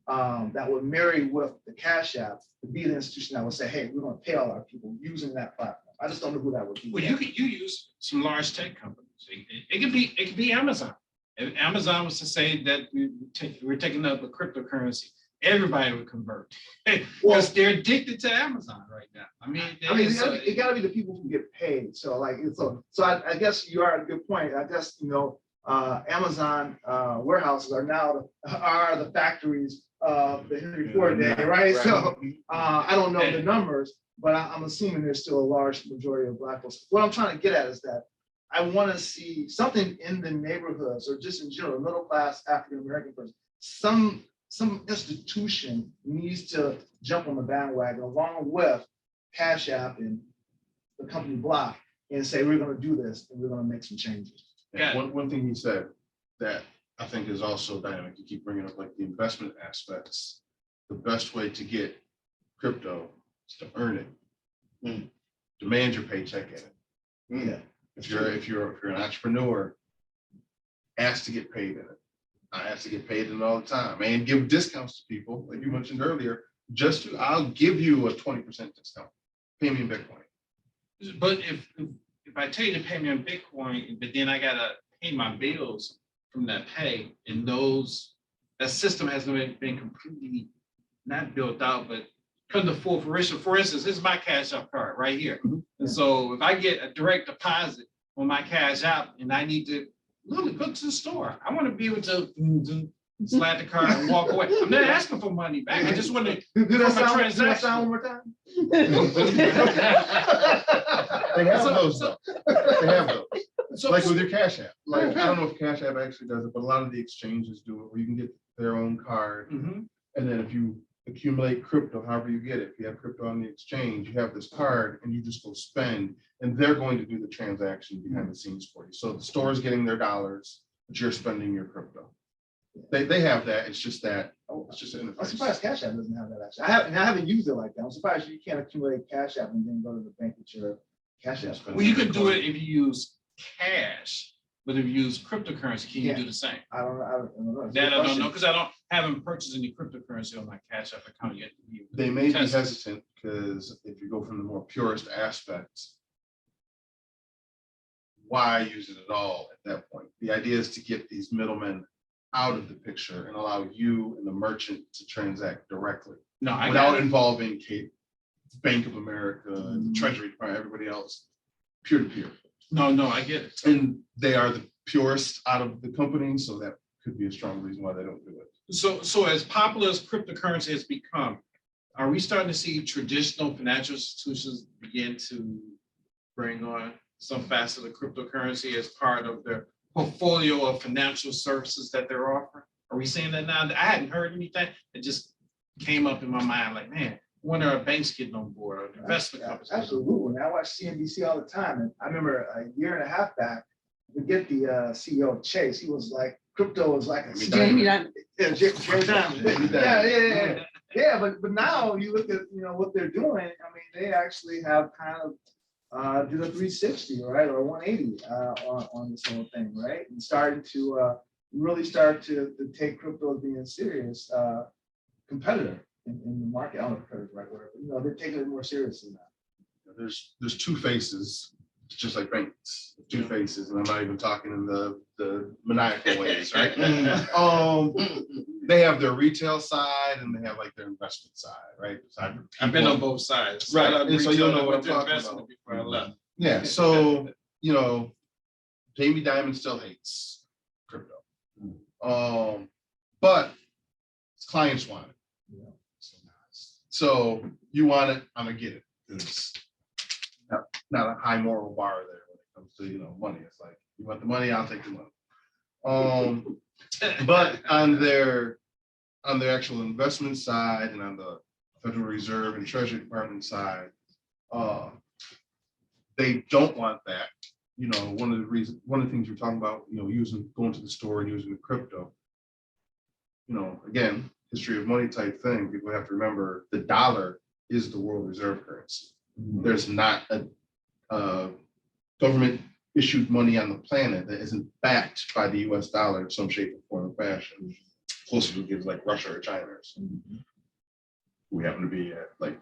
that would marry with the Cash App to be the institution that would say, hey, we're gonna pay all our people using that platform. I just don't know who that would be. Well, you use some large tech companies. It could be Amazon. If Amazon was to say that we're taking up a cryptocurrency, everybody would convert. Because they're addicted to Amazon right now. I mean, it gotta be the people who get paid. So like, I guess you are at a good point. I guess, Amazon warehouses are now the factories of the Henry Ford day, right? So I don't know the numbers, but I'm assuming there's still a large majority of Black folks. What I'm trying to get at is that I want to see something in the neighborhoods or just in general, middle class African American person, some institution needs to jump on the bandwagon along with Cash App and the company Block and say, we're going to do this and we're going to make some changes. Yeah. One thing he said that I think is also dynamic, you keep bringing up like the investment aspects. The best way to get crypto is to earn it. Demand your paycheck in it. Yeah. If you're an entrepreneur, ask to get paid in it. I ask to get paid in it all the time and give discounts to people, like you mentioned earlier, I'll give you a 20% discount. Pay me in Bitcoin. But if I tell you to pay me in Bitcoin, but then I gotta pay my bills from that pay, and that system hasn't been completely not built out, but come to full fruition. For instance, this is my Cash App card right here. And so if I get a direct deposit on my Cash App and I need to literally go to the store, I want to be able to slide the card and walk away. I'm not asking for money back. I just want to Do that from a sound one more time? They have those though. They have those. So, Like with your Cash App. Like, I don't know if Cash App actually does it, but a lot of the exchanges do it where you can get their own card. Mhm. And then if you accumulate crypto, however you get it, if you have crypto on the exchange, you have this card and you just go spend, and they're going to do the transaction behind the scenes for you. So the store is getting their dollars, but you're spending your crypto. They have that. It's just that, it's just an I'm interface. surprised Cash App doesn't have that actually. I haven't used it like that. I'm surprised you can't accumulate Cash App and then go to the bank with your Cash App. well, you could do it if you use cash, but if you use cryptocurrency, can you do the same? I don't know. That I don't know, because I haven't purchased any cryptocurrency on my Cash App account yet. They may be Test. hesitant because if you go from the more purest aspects, why use it at all at that point? The idea is to get these middlemen out of the picture and allow you and the merchant to transact directly No, I without got it. involving Bank of America, the Treasury Department, everybody else, peer to peer. No, I get it. And they are the purest out of the companies, so that could be a strong reason why they don't do it. So as popular as cryptocurrency has become, are we starting to see traditional financial institutions begin to bring on some facet of cryptocurrency as part of their portfolio of financial services that they're offering? Are we seeing that now? I hadn't heard anything. It just came up in my mind like, man, when are banks getting on board or investment companies? Absolutely. I watch CNBC all the time. And I remember a year and a half back, we get the CEO of Chase. He was like, crypto was like a Jamie, that Jamie Dimon. Yeah, but now you look at what they're doing. I mean, they actually have kind of did a 360, right, or 180 on this whole thing, right, and starting to really start to take crypto as being a serious competitor in the market. I don't know if competitor is the right word, but they're taking it more seriously now. There's two faces, just like banks, two faces, and I'm not even talking in the maniacal ways, right? They have their retail side and they have like their investment side, right? I've been on both sides. Right, I done and so retail you'll know and what went I'm to talking investment before I left. Yeah, so Jamie Dimon still hates crypto. But his clients want it. Yeah. So you want it, I'm gonna get it. It's not a high moral bar there when it comes to money. It's like, you want the money, I'll take the money. But on their actual investment side and on the Federal Reserve and Treasury Department side, they don't want that. One of the things you're talking about, going to the store and using the crypto. Again, history of money type thing. People have to remember the dollar is the world reserve currency. There's not a government issued money on the planet that isn't backed by the US dollar in some shape or form or fashion. closer to get like Russia or China or something. We happen to be at like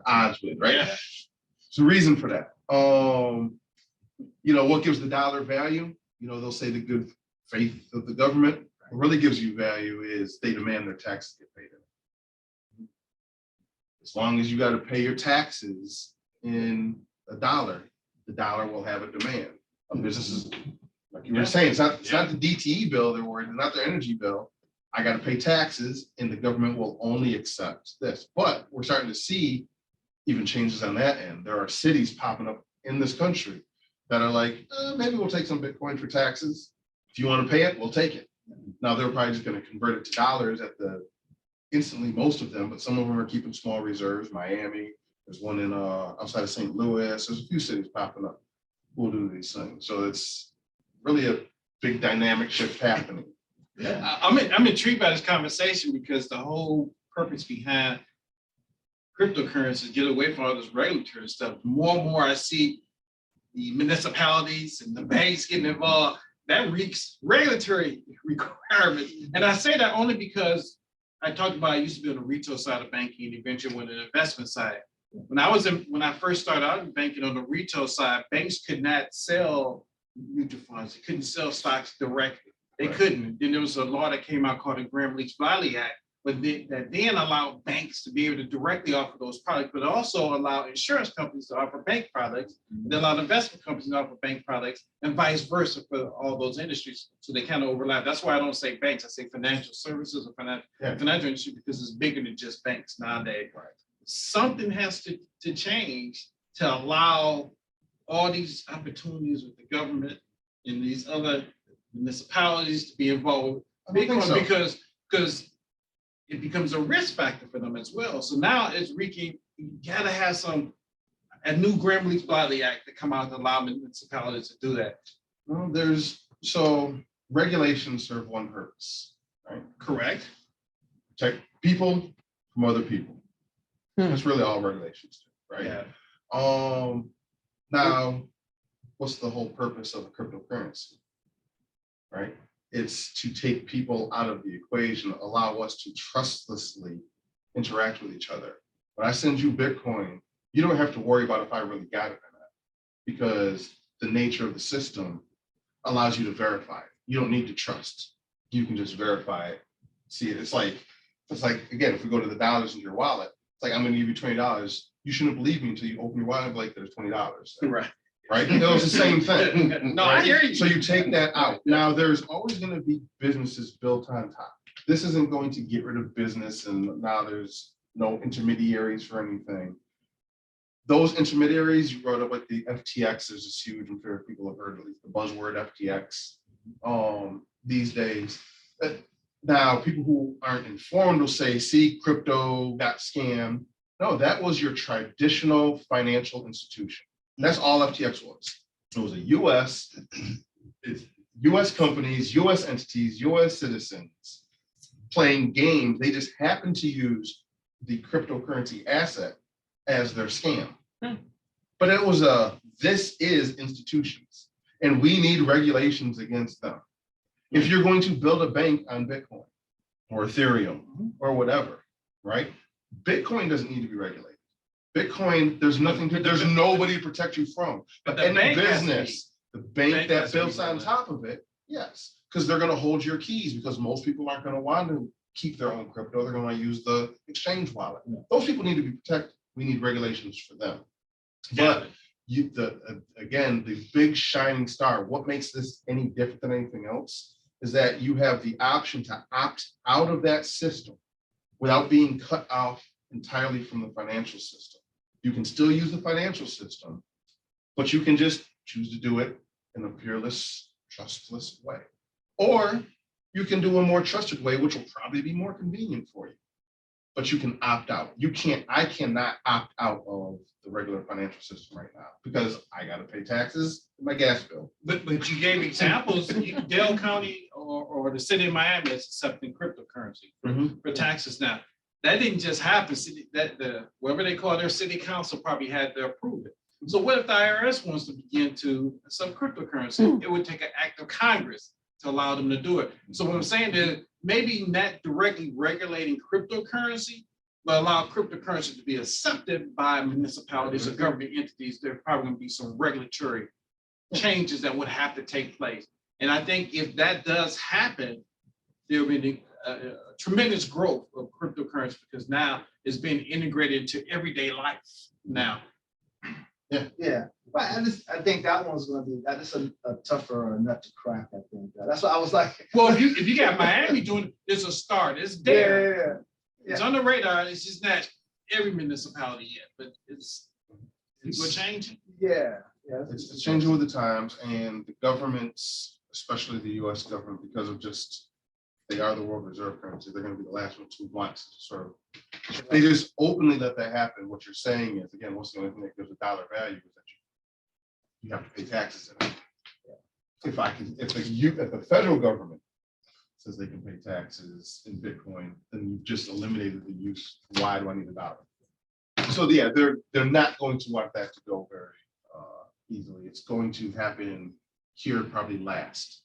odds with, right? Yeah. There's a reason for that. You know, what gives the dollar value? You know, they'll say the good faith of the government. What really gives you value is they demand their taxes get paid. As long as you got to pay your taxes in the dollar will have a demand. Businesses, like you were saying, it's not the DTE bill they're worried, it's not their energy bill. I got to pay taxes and the government will only accept this. But we're starting to see even changes on that end. There are cities popping up in this country that are like, maybe we'll take some Bitcoin for taxes. If you want to pay it, we'll take it. Now they're probably just going to convert it to dollars instantly, most of them, but some of them are keeping small reserves. Miami, there's one in outside of St. Louis. There's a few cities popping up who will do these things. So it's really a big dynamic shift happening. Yeah, I'm intrigued by this conversation because the whole purpose behind cryptocurrency is get away from all this regulatory stuff. More and more I see the municipalities and the banks getting involved. That reeks regulatory requirements. And I say that only because I talked about I used to be on the retail side of banking and eventually went to the investment side. When I first started out in banking on the retail side, banks could not sell mutual funds. They couldn't sell stocks directly. They couldn't. Then there was a law that came out called the Gramm-Leach-Bliley Act, but that then allowed banks to be able to directly offer those products, but also allow insurance companies to offer bank products. They allowed investment companies to offer bank products and vice versa for all those industries. So they kind of overlap. That's why I don't say banks, I say financial services or financial industry, because it's bigger than just banks nowadays. Right. Something has to change to allow all these opportunities with the government and these other municipalities to be involved with Bitcoin, because it becomes a risk factor for them as well. So now it's reeking, you gotta have a new Gramm-Leach-Bliley Act to come out to allow municipalities to do that. Well, so regulations serve one purpose, right? Correct. Protect people from other people. That's really all regulations do, right? Yeah. Now, what's the whole purpose of a cryptocurrency? Right? It's to take people out of the equation, allow us to trustlessly interact with each other. When I send you Bitcoin, you don't have to worry about if I really got it or not, because the nature of the system allows you to verify it. You don't need to trust. You can just verify it, see it. It's like, again, if we go to the dollars in your wallet, it's like, I'm going to give you $20. You shouldn't believe me until you open your wallet and be like, there's $20. Right. Right? It was the same thing. No, I hear you. So you take that out. Now, there's always going to be businesses built on top. This isn't going to get rid of business, and now there's no intermediaries for anything. Those intermediaries, you brought up like the FTX is just huge. I'm sure people have heard at least the buzzword FTX these days. Now, people who aren't informed will say, see, crypto got scammed. No, that was your traditional financial institution. That's all FTX was. It was US companies, US entities, US citizens playing games. They just happened to use the cryptocurrency asset as their scam. But it was this is institutions, and we need regulations against them. If you're going to build a bank on Bitcoin or Ethereum or whatever, right? Bitcoin doesn't need to be regulated. Bitcoin, there's nobody to protect you from. But any business, the bank that builds on top of it, yes, because they're going to hold your keys, because most people aren't going to want to keep their own crypto. They're going to use the exchange wallet. Those people need to be protected. We need regulations for them. But again, the big shining star, what makes this any different than anything else is that you have the option to opt out of that system without being cut off entirely from the financial system. You can still use the financial system, but you can just choose to do it in a peerless, trustless way. Or you can do a more trusted way, which will probably be more convenient for you. But you can opt out. I cannot opt out of the regular financial system right now because I got to pay taxes and my gas bill. But you gave examples. Dale County or the city of Miami is accepting cryptocurrency for taxes now. That didn't just happen. Whatever they call their city council probably had to approve it. So what if the IRS wants to begin to some cryptocurrency? It would take an act of Congress. to allow them to do it. So what I'm saying is maybe not directly regulating cryptocurrency, but allow cryptocurrency to be accepted by municipalities or government entities. There are probably going to be some regulatory changes that would have to take place. And I think if that does happen, there'll be a tremendous growth of cryptocurrency because now it's being integrated into everyday life now. Yeah, but I think that one's gonna be, that is a tougher nut to crack, I think. That's what I was like. Well, if you got Miami doing it, it's a start. It's Yeah, there. yeah, It's on the radar. It's just not every municipality yet, but people are changing. yeah. It's changing with the times, and the governments, especially the US government, because of just, they are the world reserve currency, they're gonna be the last ones who want to sort of, if they just openly let that happen. What you're saying is, again, what's the only thing that gives a dollar value is that you have to pay taxes in it. If the federal government says they can pay taxes in Bitcoin, then you've just eliminated the use. Why do I need a dollar? So yeah, they're not going to want that to go very easily. It's going to happen here probably last.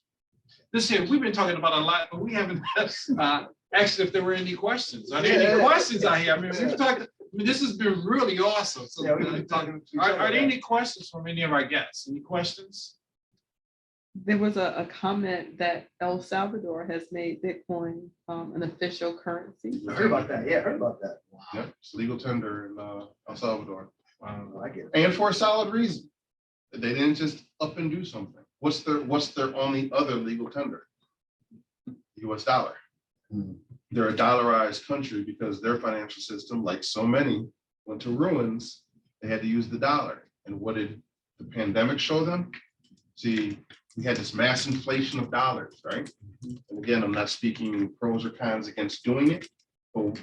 This here, we've been talking about a lot, but we haven't asked if there were any questions. Are there any Yeah. questions out here? I mean, we've talked, I mean, this has been really awesome. So Yeah, we've been talking. to each are other. there any questions from any of our guests? Any questions? There was a comment that El Salvador has made Bitcoin an official currency. I heard about that. Yeah, I heard about that. Wow. Yep, it's legal tender in El Salvador. I like it. And for a solid reason. They didn't just up and do something. What's their only other legal tender? US dollar. They're a dollarized country because their financial system, like so many, went to ruins. They had to use the dollar. And what did the pandemic show them? See, we had this mass inflation of dollars, right? And again, I'm not speaking pros or cons against doing it, but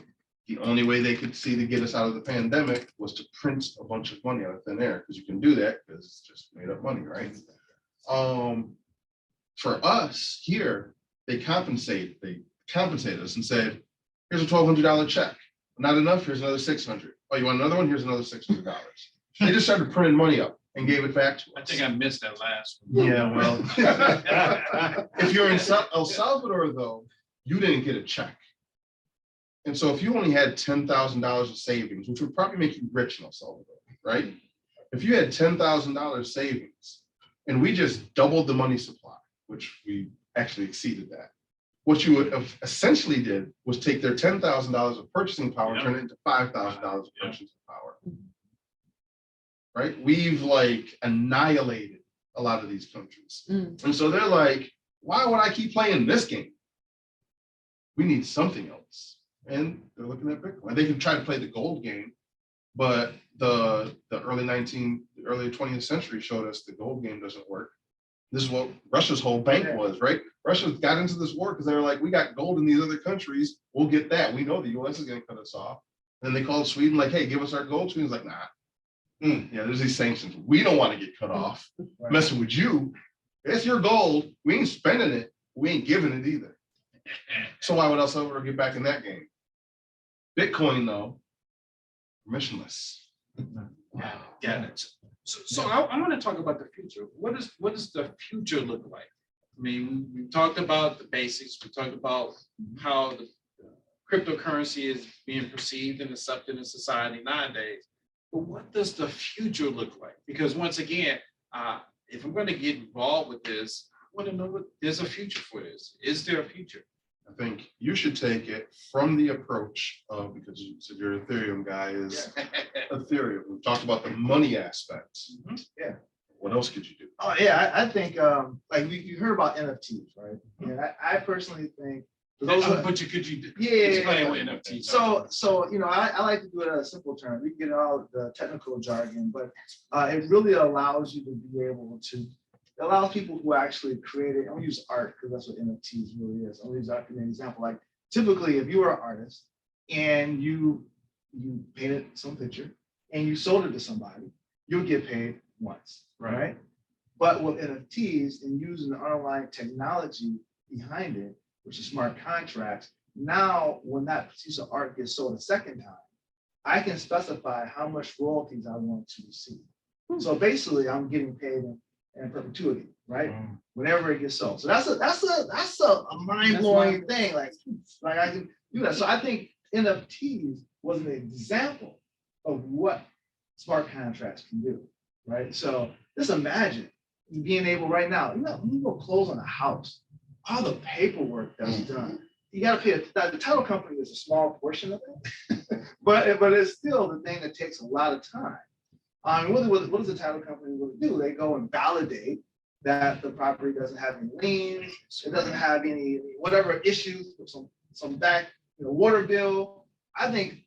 the only way they could see to get us out of the pandemic was to print a bunch of money out of thin air, because you can do that because it's just made up money, right? For us here, they compensated us and said, here's a $1,200 check. Not enough, here's another 600. Oh, you want another one? Here's another $600. They just started printing money up and gave it back to us. I think I missed that last one. Yeah, well, if you're in El Salvador, though, you didn't get a check. And so if you only had $10,000 of savings, which would probably make you rich in El Salvador, right? If you had $10,000 savings and we just doubled the money supply, which we actually exceeded that, what you would have essentially did was take their $10,000 of purchasing power, turn it into $5,000 of purchasing power. Right? We've like annihilated a lot of these countries. And so they're like, why would I keep playing this game? We need something else. And they're looking at Bitcoin. They can try to play the gold game, but the early 20th century showed us the gold game doesn't work. This is what Russia's whole bank was, right? Russia got into this war because they were like, we got gold in these other countries. We'll get that. We know the US is going to cut us off. Then they called Sweden like, hey, give us our gold. Sweden's like, nah. Yeah, there's these sanctions. We don't want to get cut off. Messing with you. It's your gold. We ain't spending it. We ain't giving it either. So why would El Salvador get back in that game? Bitcoin, though, permissionless. Yeah. So I want to talk about the future. What does the future look like? I mean, we talked about the basics. We talked about how the cryptocurrency is being perceived and accepted in society nowadays. But what does the future look like? Because once again, if I'm going to get involved with this, I want to know what there's a future for this. Is there a future? I think you should take it from the approach of, because you said you're an Ethereum guy, is Ethereum. We talked about the money aspects. Yeah. What else could you do? Oh, yeah, I think, like you heard about NFTs, right? Yeah, I personally think. But could you explain what NFTs are? So, you know, I like to do it in a simple term. We can get all the technical jargon, but it really allows you to be able to, it allows people who actually create it. I'm gonna use art because that's what NFTs really is. I'll use art for an example. Like typically, if you were an artist and you painted some picture and you sold it to somebody, you'll get paid once, right? But with NFTs and using the underlying technology behind it, which is smart contracts, now when that piece of art gets sold a second time, I can specify how much royalties I want to receive. So basically, I'm getting paid in perpetuity, right? Mm. Whenever it gets sold. So that's a mind-blowing thing. Like I can do that. So I think NFTs was an example of what smart contracts can do, right? So just imagine being able right now, when you go close on a house, all the paperwork that's done. You gotta pay the title company is a small portion of it, but it's still the thing that takes a lot of time. What does the title company really do? They go and validate that the property doesn't have any liens, it doesn't have any whatever issues, some back, water bill. I think,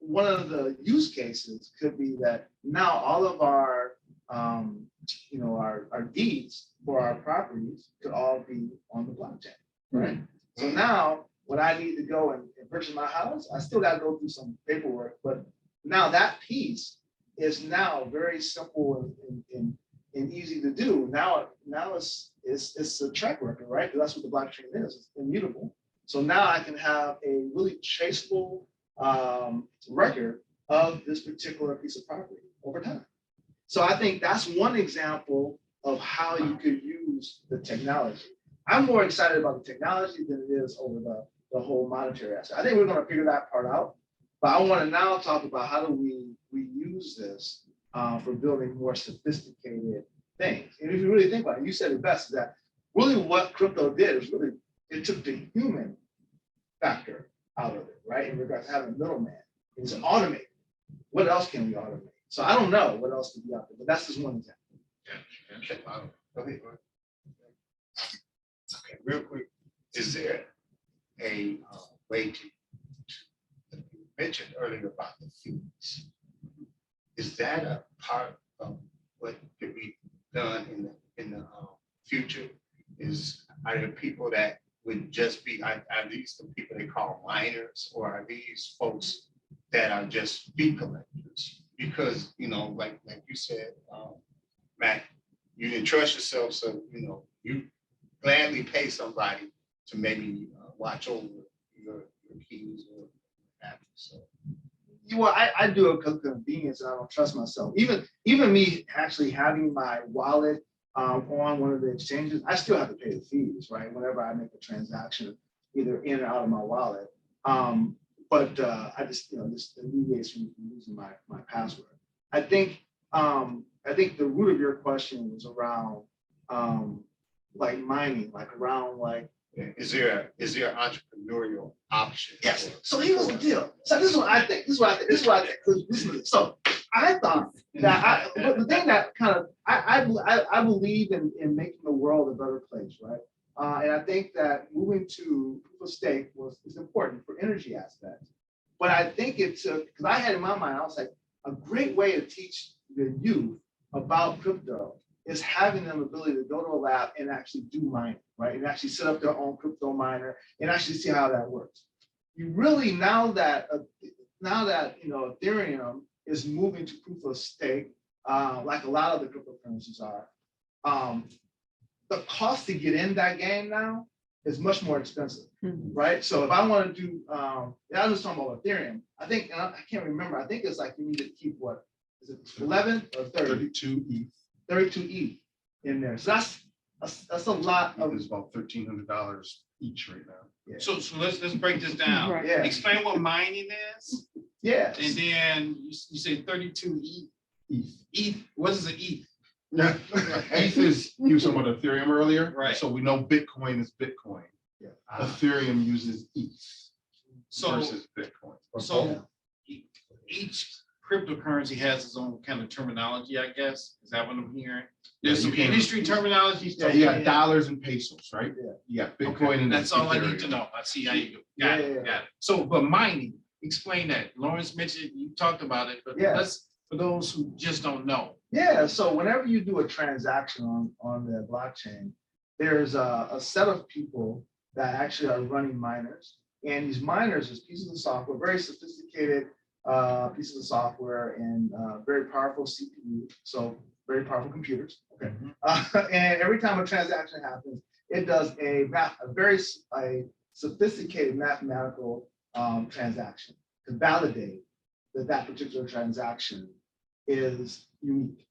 one of the use cases could be that now all of our our deeds for our properties could all be on the blockchain, right? So now when I need to go and purchase my house, I still gotta go through some paperwork, but now that piece is now very simple and easy to do. Now it's a track record, right? Because that's what the blockchain is. It's immutable. So now I can have a really traceable record of this particular piece of property over time. So I think that's one example of how you could use the technology. I'm more excited about the technology than it is over the whole monetary aspect. I think we're going to figure that part out. But I want to now talk about how do we use this for building more sophisticated things. And if you really think about it, you said it best, is that really what crypto did is really, it took the human factor out of it, right? In regards to having a middleman. It's automated. What else can we automate? So I don't know what else to be out there, but that's just one example. Okay, go ahead. Okay, real quick, is there a way to you mentioned earlier about the fees? Is that a part of what could be done in the future? Are there people that would just be, are these the people they call miners, or are these folks that are just fee collectors? Because, like you said, Matt, you can trust yourself, so, you gladly pay somebody to maybe watch over your keys or that. So. Well, I do it because of convenience, and I don't trust myself. Even me actually having my wallet on one of the exchanges, I still have to pay the fees, right? Whenever I make a transaction, either in or out of my wallet. But I just, this alleviates from using my password. I think the root of your question was around like mining, Is there an entrepreneurial option? yes. So here's the deal. So this is what I think. So I thought that but the thing that kind of I believe in making the world a better place, right? And I think that moving to proof of stake is important for energy aspects. But I think it's because I had in my mind, I was like, a great way to teach the youth about crypto is having them ability to go to a lab and actually do mining, right? And actually set up their own crypto miner and actually see how that works. You really, now that Ethereum is moving to proof of stake, like a lot of the cryptocurrencies are, the cost to get in that game now is much more expensive, right? So if I want to do, I was talking about Ethereum. I think, and I can't remember, I think it's like you need to keep what, is it 11 or 30? 32 ETH. 32 ETH in there. So that's a lot of. It's about $1,300 each right now. Yeah. So let's break this down. Right. Yeah. Explain what mining is, Yes. and then you say 32 ETH. ETH. What is an ETH? Yeah. ETH is, you were talking about Ethereum earlier. Right. So we know Bitcoin is Bitcoin. Yeah. Ethereum uses ETH So versus Bitcoin. so each cryptocurrency has its own kind of terminology, I guess. Is that what I'm hearing? There's Yeah, some you can- industry terminology. Yeah, you got dollars and pesos, right? Yeah. You got Bitcoin and That's all I need Ethereum. to know. I see how you go. Got Yeah. it. Got it. So, but mining, explain that. Lawrence mentioned, you talked about it, but Yeah. let's, for those who just don't know. Yeah, so whenever you do a transaction on the blockchain, there's a set of people that actually are running miners. And these miners is pieces of software, very sophisticated pieces of software and very powerful CPU, so very powerful computers. Okay. And every time a transaction happens, it does a very sophisticated mathematical transaction to validate that particular transaction is unique.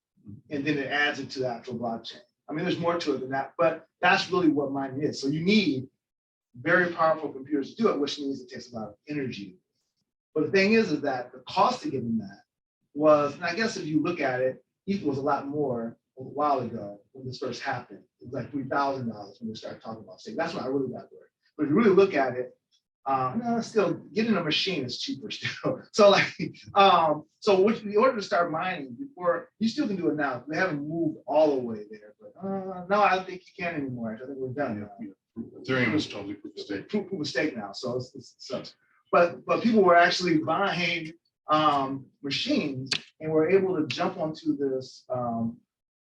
and then it adds it to the actual blockchain. I mean, there's more to it than that, but that's really what mining is. So you need very powerful computers to do it, which means it takes a lot of energy. But the thing is that the cost of getting that was, and I guess if you look at it, ETH was a lot more a while ago when this first happened. It was like $3,000 when we started talking about staking. That's when I really got worried. But if you really look at it, no, still getting a machine is cheaper still. So like, so which, in order to start mining before, you still can do it now. We haven't moved all the way there, but no, I don't think you can anymore. I think we're done now. Ethereum is totally proof of stake. Proof of stake now, so it sucks. But people were actually buying machines and were able to jump onto this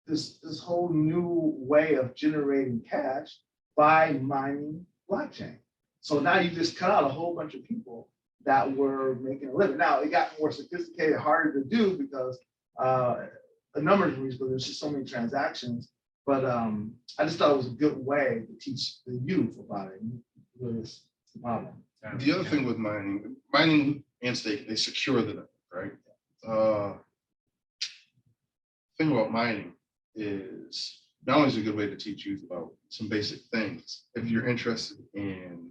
this whole new way of generating cash by mining blockchain. So now you just cut out a whole bunch of people that were making a living. Now it got more sophisticated, harder to do because a number of reasons, but there's just so many transactions. But I just thought it was a good way to teach the youth about it. Really is the problem. The other thing with mining and staking, they secure the network, right? Thing about mining is not only is it a good way to teach youth about some basic things, if you're interested in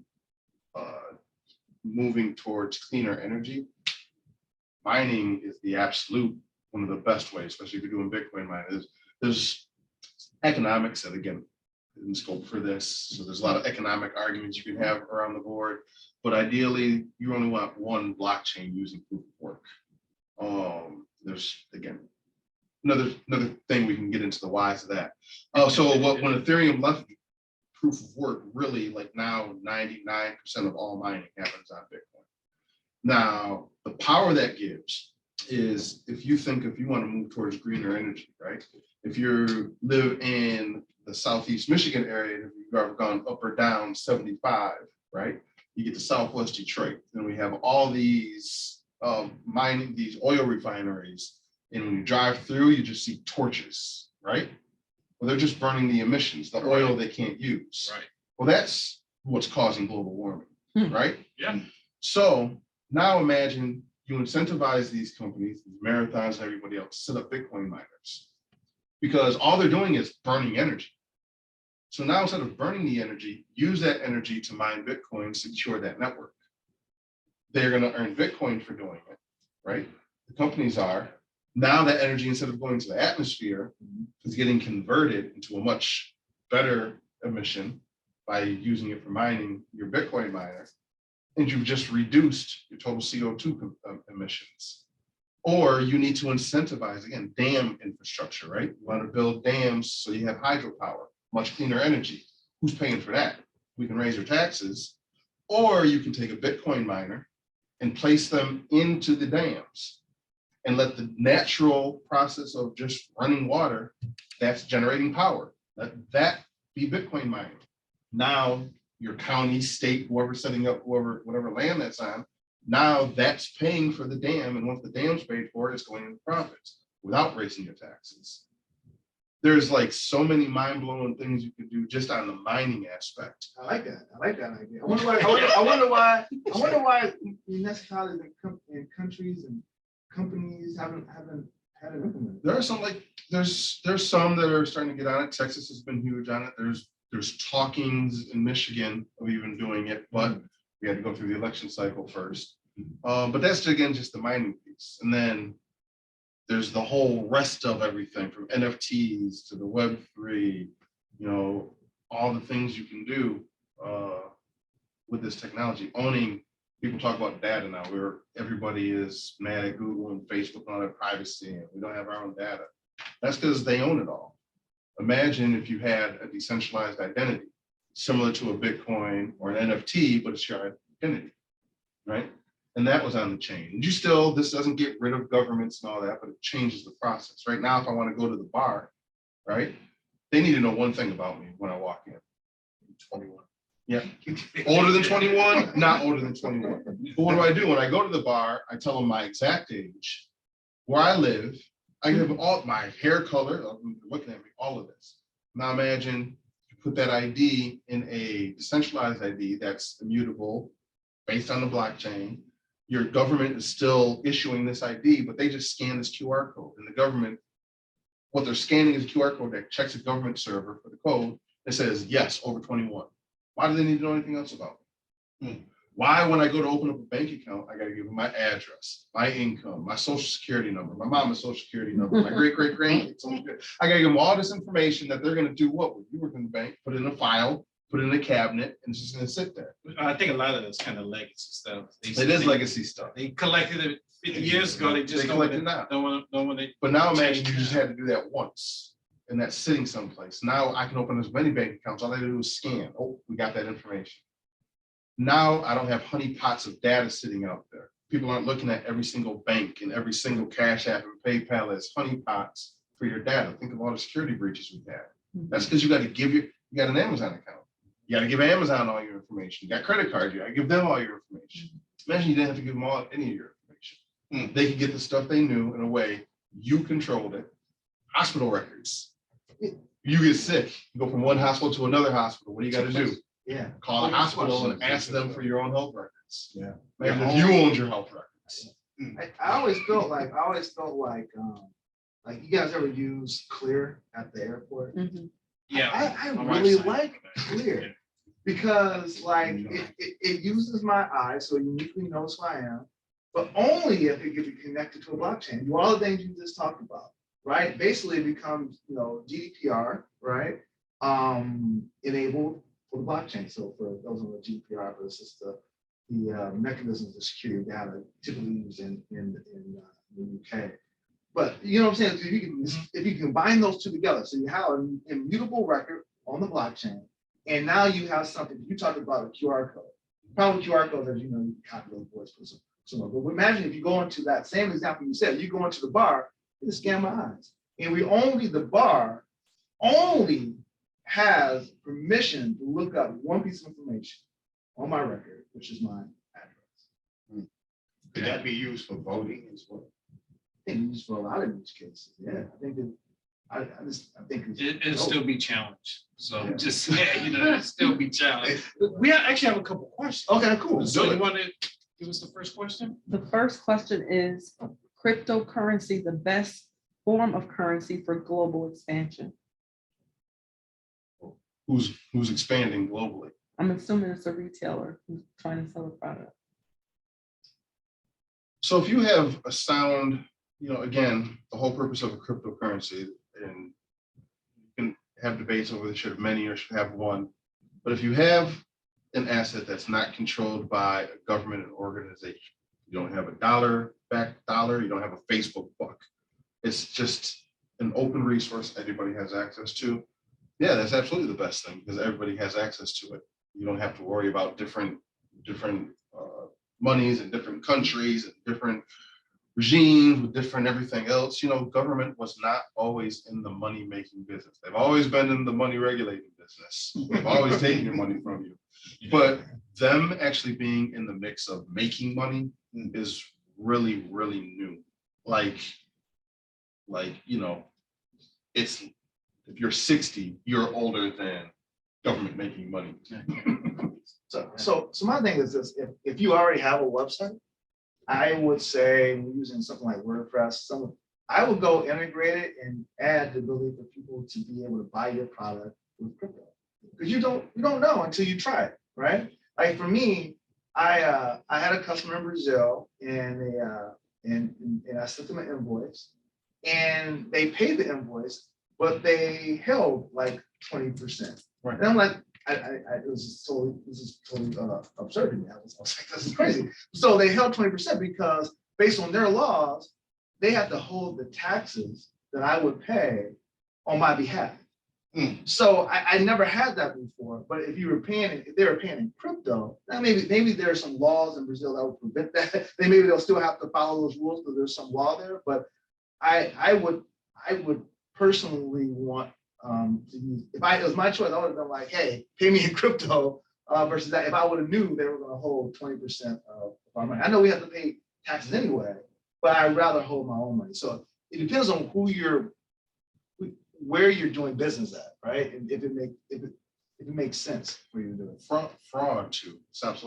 moving towards cleaner energy, mining is the absolute one of the best ways, especially if you're doing Bitcoin mining. There's economics that, again, in scope for this. So there's a lot of economic arguments you can have around the board, but ideally you only want one blockchain using proof of work. There's, again, another thing we can get into the whys of that. So when Ethereum left proof of work, really, like now 99% of all mining happens on Bitcoin. Now, the power that gives is if you want to move towards greener energy, right? If you live in the Southeast Michigan area, if you've ever gone up or down 75, right? You get to Southwest Detroit, and we have all these mining, these oil refineries. And when you drive through, you just see torches, right? Well, they're just burning the emissions, the oil they can't use. Right. Well, that's what's causing global warming, right? Yeah. So now imagine you incentivize these companies, these marathons, and everybody else to set up Bitcoin miners, because all they're doing is burning energy. So now instead of burning the energy, use that energy to mine Bitcoin, secure that network. They're going to earn Bitcoin for doing it, right? The companies are. Now that energy, instead of going to the atmosphere, is getting converted into a much better emission by using it for mining your Bitcoin miner, and you've just reduced your total CO2 emissions. Or you need to incentivize, again, dam infrastructure, right? You want to build dams so you have hydropower, much cleaner energy. Who's paying for that? We can raise your taxes. Or you can take a Bitcoin miner and place them into the dams and let the natural process of just running water that's generating power, let that be Bitcoin mining. Now your county, state, whoever's setting up, whatever land that's on, now that's paying for the dam, and once the dam's paid for, it's going into profits without raising your taxes. There's like so many mind-blowing things you can do just on the mining aspect. I like that. I like that idea. I wonder why municipalities and countries and companies haven't had it implemented. There are some, like there's some that are starting to get on it. Texas has been huge on it. There's talkings in Michigan of even doing it, but we had to go through the election cycle first. But that's, again, just the mining piece. And then there's the whole rest of everything from NFTs to the Web3, you know, all the things you can do with this technology. People talk about data now, where everybody is mad at Google and Facebook on their privacy, and we don't have our own data. That's because they own it all. Imagine if you had a decentralized identity, similar to a Bitcoin or an NFT, but it's your identity, right? And that was on the chain. And this doesn't get rid of governments and all that, but it changes the process. Right now, if I want to go to the bar, right, they need to know one thing about me when I walk in. 21. Yeah. Older than 21, not older than 21. But what do? When I go to the bar, I tell them my exact age, where I live. I give them all my hair color, looking at me, all of this. Now imagine you put that ID in a decentralized ID that's immutable based on the blockchain. Your government is still issuing this ID, but they just scan this QR code, and the government what they're scanning is a QR code that checks a government server for the code that says, yes, over 21. Why do they need to know anything else about it? Why, when I go to open up a bank account, I got to give them my address, my income, my social security number, my mama's social security number, my great I got to give them all this information that they're going to do what with? You work in the bank, put it in a file, put it in a cabinet, and it's just going to sit there. I think a lot of that's kind of legacy stuff. It is legacy stuff. They collected it 50 years ago. They just They don't collect want it now. to. But now imagine you just had to do that once and that's sitting someplace. Now I can open as many bank accounts. All I do is scan. Oh, we got that information. Now I don't have honeypots of data sitting out there. People aren't looking at every single bank and every single Cash App and PayPal as honeypots for your data. Think of all the security breaches we've had. That's because you got to you got an Amazon account. You got to give Amazon all your information. You got credit cards, you got to give them all your information. Imagine you didn't have to give them all any of your information. They could get the stuff they knew in a way you controlled it. Hospital records. You get sick, you go from one hospital to another hospital. What do you got to do? Yeah. Call the hospital and ask them for your own health records. Yeah. Imagine if you owned your health records. I always felt like, you guys ever use Clear at the airport? Yeah. I my really wife's like saying that. Clear because like it uses my eyes, so it uniquely knows who I am, but only if it can be connected to a blockchain. Do all the things you just talked about, right? Basically it becomes, GDPR, right? Enabled for the blockchain. So for those on the GDPR, but it's just the mechanisms of security data typically used in the UK. But you know what I'm saying? If you combine those two together, so you have an immutable record on the blockchain, and now you have something. You talked about a QR code. Problem with QR codes, as you know, you can copy those voice for someone. But imagine if you go into that same example you said, you go into the bar, you just scan my eyes, and the bar only has permission to look up one piece of information on my record, which is my address. Could that be used for voting as well? I think used for a lot of use cases. Yeah, I think It'll still be challenged. So Yeah. just saying, it'll still be challenged. We actually have a couple questions. Okay, cool. So you want to give us the first question? The first question is cryptocurrency the best form of currency for global expansion? Who's expanding globally? I'm assuming it's a retailer who's trying to sell a product. So if you have a sound, again, the whole purpose of a cryptocurrency, and you can have debates over they should have many or should have one, but if you have an asset that's not controlled by a government and organization, you don't have a dollar-backed dollar, you don't have a Facebook buck. It's just an open resource everybody has access to. Yeah, that's absolutely the best thing because everybody has access to it. You don't have to worry about different monies in different countries and different regimes with different everything else. Government was not always in the money making business. They've always been in the money regulating business. They've always taken your money from you. But them actually being in the mix of making money is really, really new. It's if you're 60, you're older than government making money. So my thing is this: if you already have a website, I would say using something like WordPress, I would go integrate it and add the ability for people to be able to buy your product with crypto. Because you don't know until you try it, right? Like for me, I had a customer in Brazil and I sent them an invoice and they paid the invoice, but they held like 20%. Right. And I'm like, this is totally absurd to me. I was like, this is crazy. So they held 20% because based on their laws, they have to hold the taxes that I would pay on my behalf. So I never had that before. But if they were paying in crypto, now maybe there are some laws in Brazil that would prevent that. Maybe they'll still have to follow those rules because there's some law there. But I would personally want to use, if it was my choice, I would have been like, hey, pay me in crypto versus that. If I would have knew they were going to hold 20% of our money. I know we have to pay taxes anyway, but I'd rather hold my own money. So it depends on where you're doing business at, right? And if it makes sense for you to do it. Fraud too. Stops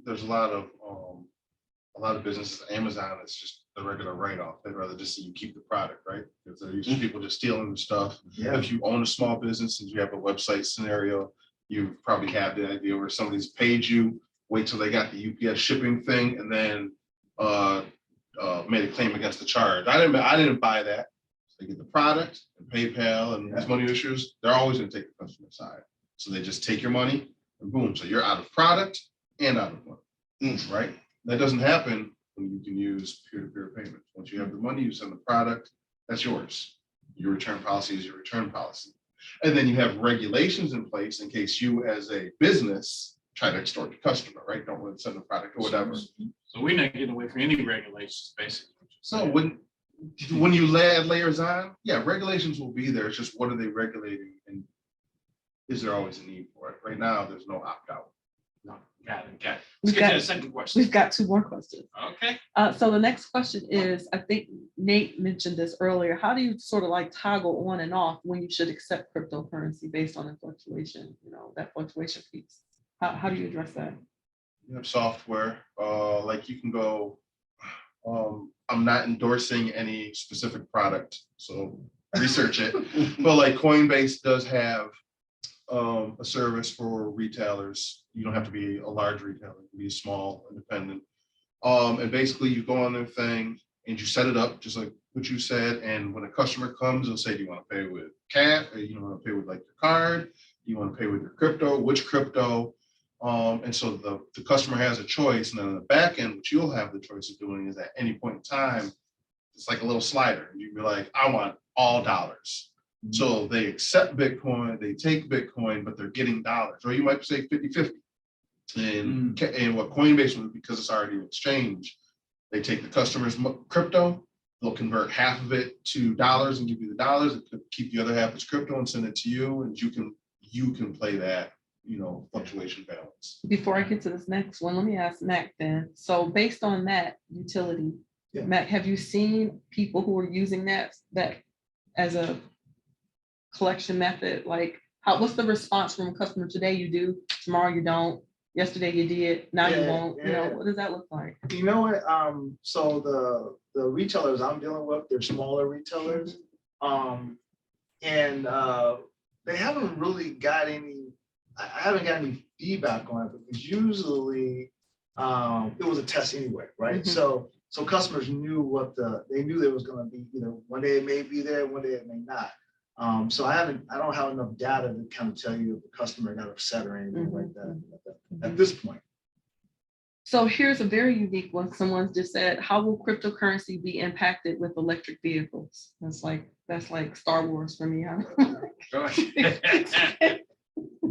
there's a lot of businesses. Amazon is just the regular write-off. They'd rather just see you keep the product, right? Because they're used to people just stealing the stuff. Yeah. If you own a small business and you have a website scenario, you probably have the idea where somebody's paid you, wait till they got the UPS shipping thing, and then made a claim against the charge. I didn't buy that. They get the product and PayPal and these money issues, they're always gonna take the customer side. So they just take your money and boom, so you're out of product and out of money, right? That doesn't happen when you can use peer-to-peer payments. Once you have the money, you send the product, that's yours. Your return policy is your return policy. And then you have regulations in place in case you as a business try to extort the customer, right? Don't want to send the product or whatever. So we're not getting away from any regulations, basically. So when you add layers on, yeah, regulations will be there. It's just what are they regulating and is there always a need for it? Right now, there's no opt-out. No, got it. Let's We've get to got- the second question. We've got 2 more questions. Okay. So the next question is, I think Nate mentioned this earlier. How do you sort of like toggle on and off when you should accept cryptocurrency based on the fluctuation, that fluctuation piece? How do you address that? You have software, like you can go, I'm not endorsing any specific product, so research it. But like Coinbase does have a service for retailers. You don't have to be a large retailer, you can be a small independent. And basically you go on their thing and you set it up just like what you said. And when a customer comes, they'll say, do you want to pay with cash? Or you want to pay with like your card? Do you want to pay with your crypto? Which crypto? And so the customer has a choice. And then on the back end, what you'll have the choice of doing is at any point in time, it's like a little slider. You'd be like, I want all dollars. So they accept Bitcoin, they take Bitcoin, but they're getting dollars. Or you might say 50-50. And what Coinbase will, because it's already an exchange, they take the customer's crypto, they'll convert half of it to dollars and give you the dollars, and keep the other half as crypto and send it to you, and you can play that, fluctuation balance. Before I get to this next one, let me ask Mac then. So based on that utility, Yeah. Mac, have you seen people who are using that as a collection method? Like, what's the response from a customer today? You do, tomorrow you don't, yesterday you did, now you Yeah, won't. yeah. What does that look like? You know what? So the retailers I'm dealing with, they're smaller retailers. And they haven't really got I haven't got any feedback on it because usually it was a test anyway, right? Mhm. So customers knew they knew there was gonna be, one day it may be there, one day it may not. So I don't have enough data to kind of tell you if the customer got upset or anything like that at this point. So here's a very unique one. Someone just said, how will cryptocurrency be impacted with electric vehicles? That's like Star Wars for me. Go ahead.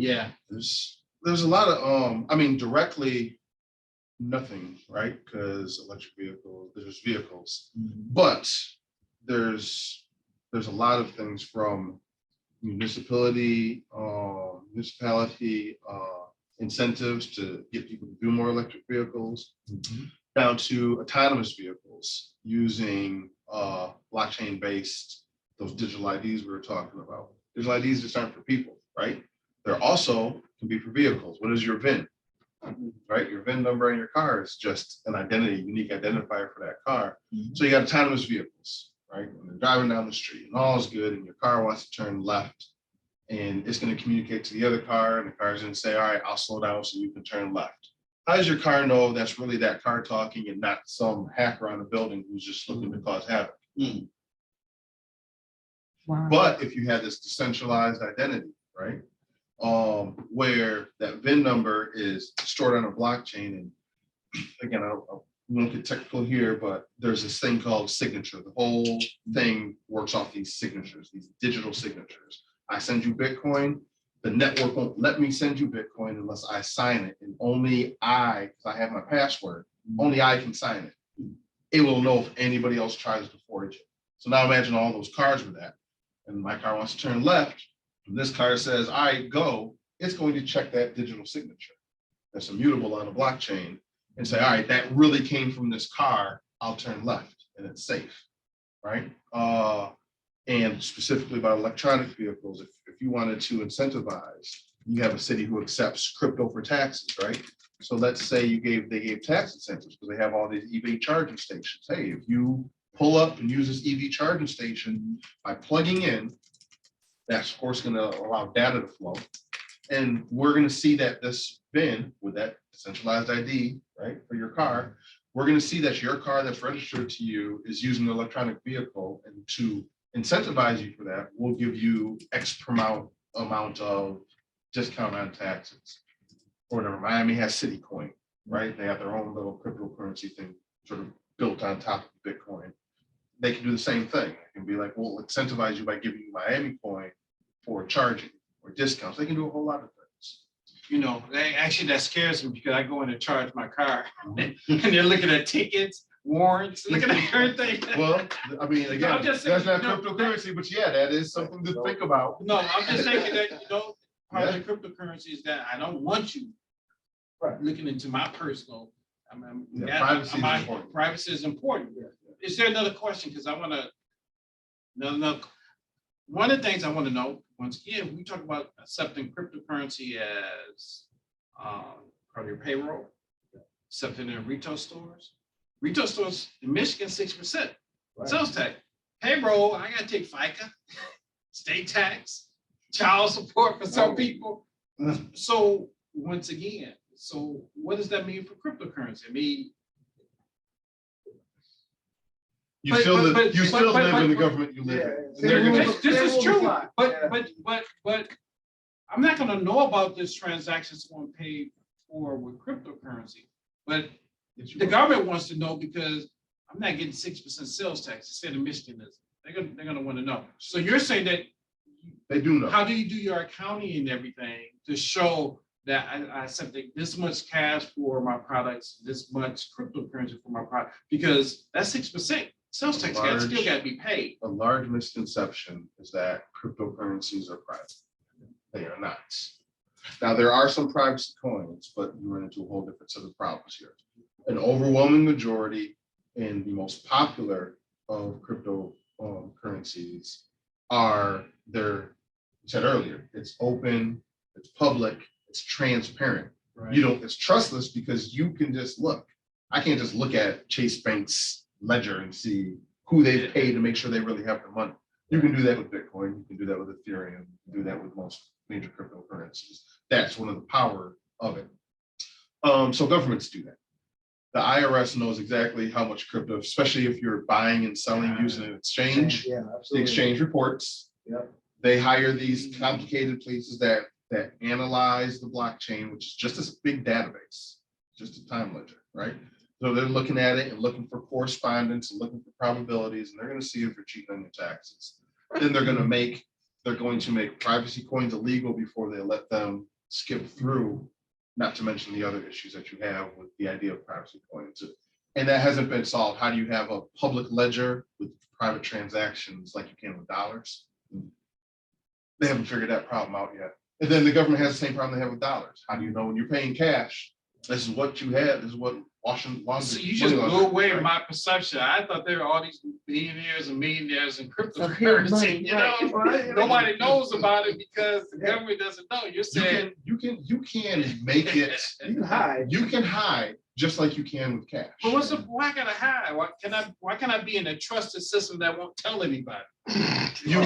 Yeah, there's a lot of directly nothing, right? Because electric vehicles, there's vehicles, but there's a lot of things from municipality incentives to get people to do more electric vehicles, down to autonomous vehicles using blockchain based, those digital IDs we were talking about. Digital IDs just aren't for people, right? They're also can be for vehicles. What is your VIN? Right? Your VIN number on your car is just an identity, unique identifier for that car. So you got autonomous vehicles, right? When they're driving down the street and all is good and your car wants to turn left and it's going to communicate to the other car and the car is going to say, all right, I'll slow down so you can turn left. How does your car know that's really that car talking and not some hacker on a building who's just looking to cause havoc? Wow. But if you had this decentralized identity, right? Where that VIN number is stored on a blockchain. And again, I won't get technical here, but there's this thing called signature. The whole thing works off these signatures, these digital signatures. I send you Bitcoin, the network won't let me send you Bitcoin unless I sign it. And only I, because I have my password, only I can sign it. It will know if anybody else tries to forge it. So now imagine all those cars with that. And my car wants to turn left. And this car says, all right, go. It's going to check that digital signature that's immutable on a blockchain and say, all right, that really came from this car. I'll turn left and it's safe, right? And specifically about electronic vehicles, if you wanted to incentivize, you have a city who accepts crypto for taxes, right? So let's say they gave tax incentives because they have all these EV charging stations. Hey, if you pull up and use this EV charging station by plugging in, that's of course gonna allow data to flow. And we're gonna see that this VIN with that centralized ID, right, for your car, we're gonna see that your car that's registered to you is using an electronic vehicle, and to incentivize you for that, we'll give you X amount of discount on taxes. Or whatever. Miami has Citicoin, right? They have their own little cryptocurrency thing sort of built on top of Bitcoin. They can do the same thing. It can be like, we'll incentivize you by giving you Miami coin for charging or discounts. They can do a whole lot of things. You know, actually that scares me because I go in and charge my car and they're looking at tickets, warrants, looking at everything. Well, I mean, again, I'm just that's saying, not no, cryptocurrency, but yeah, that is something to think about. No, I'm just thinking that, you know, part of the cryptocurrency is that I don't want you Right. looking into my personal. Yeah, privacy is my important. privacy is important. Is there another question? Because I want to, no. One of the things I want to know, once again, we talk about accepting cryptocurrency as part of your payroll, accepting in retail stores. Retail stores in Michigan, 6% Right. sales tax. Payroll, I got to take FICA, state tax, child support for some people. So once again, so what does that mean for cryptocurrency? I mean, You But- still but- live, but- you but- still but- live in the but- government you live Yeah. in. And Same they're gonna- rules. this is Payroll true, apply. but I'm not gonna know about this transaction someone paid for with cryptocurrency. But the government wants to know because I'm not getting 6% sales tax. The state of Michigan is. They're gonna want to know. So you're saying that, They do know. how do you do your accounting and everything to show that I accepted this much cash for my products, this much cryptocurrency for my product? Because that 6% sales tax still got to be paid. A large misconception is that cryptocurrencies are private. They are not. Now, there are some privacy coins, but you run into a whole different set of problems here. An overwhelming majority and the most popular of crypto currencies are, they're, you said earlier, it's open, it's public, it's transparent. You don't, it's trustless because you can just look. I can't just look at Chase Bank's ledger and see who they've paid to make sure they really have the money. You can do that with Bitcoin, you can do that with Ethereum, you can do that with most major cryptocurrencies. That's one of the power of it. So governments do that. The IRS knows exactly how much crypto, especially if you're buying and selling using an exchange, Yeah, the absolutely. exchange reports. Yep. They hire these complicated places that analyze the blockchain, which is just a big database, just a time ledger, right? So they're looking at it and looking for correspondence and looking for probabilities, and they're going to see if you're cheating on your taxes. Then they're going to make privacy coins illegal before they let them skip through, not to mention the other issues that you have with the idea of privacy coins. And that hasn't been solved. How do you have a public ledger with private transactions like you can with dollars? They haven't figured that problem out yet. And then the government has the same problem they have with dollars. How do you know when you're paying cash, this is what you have, this is what Washington. So you just blew away my perception. I thought there were all these billionaires and millionaires in cryptocurrency. money, You know, right. nobody knows about it because the government doesn't know. You're saying, You can make it, You can hide. you can hide just like you can with cash. but why can I hide? Why can I be in a trusted system that won't tell anybody? You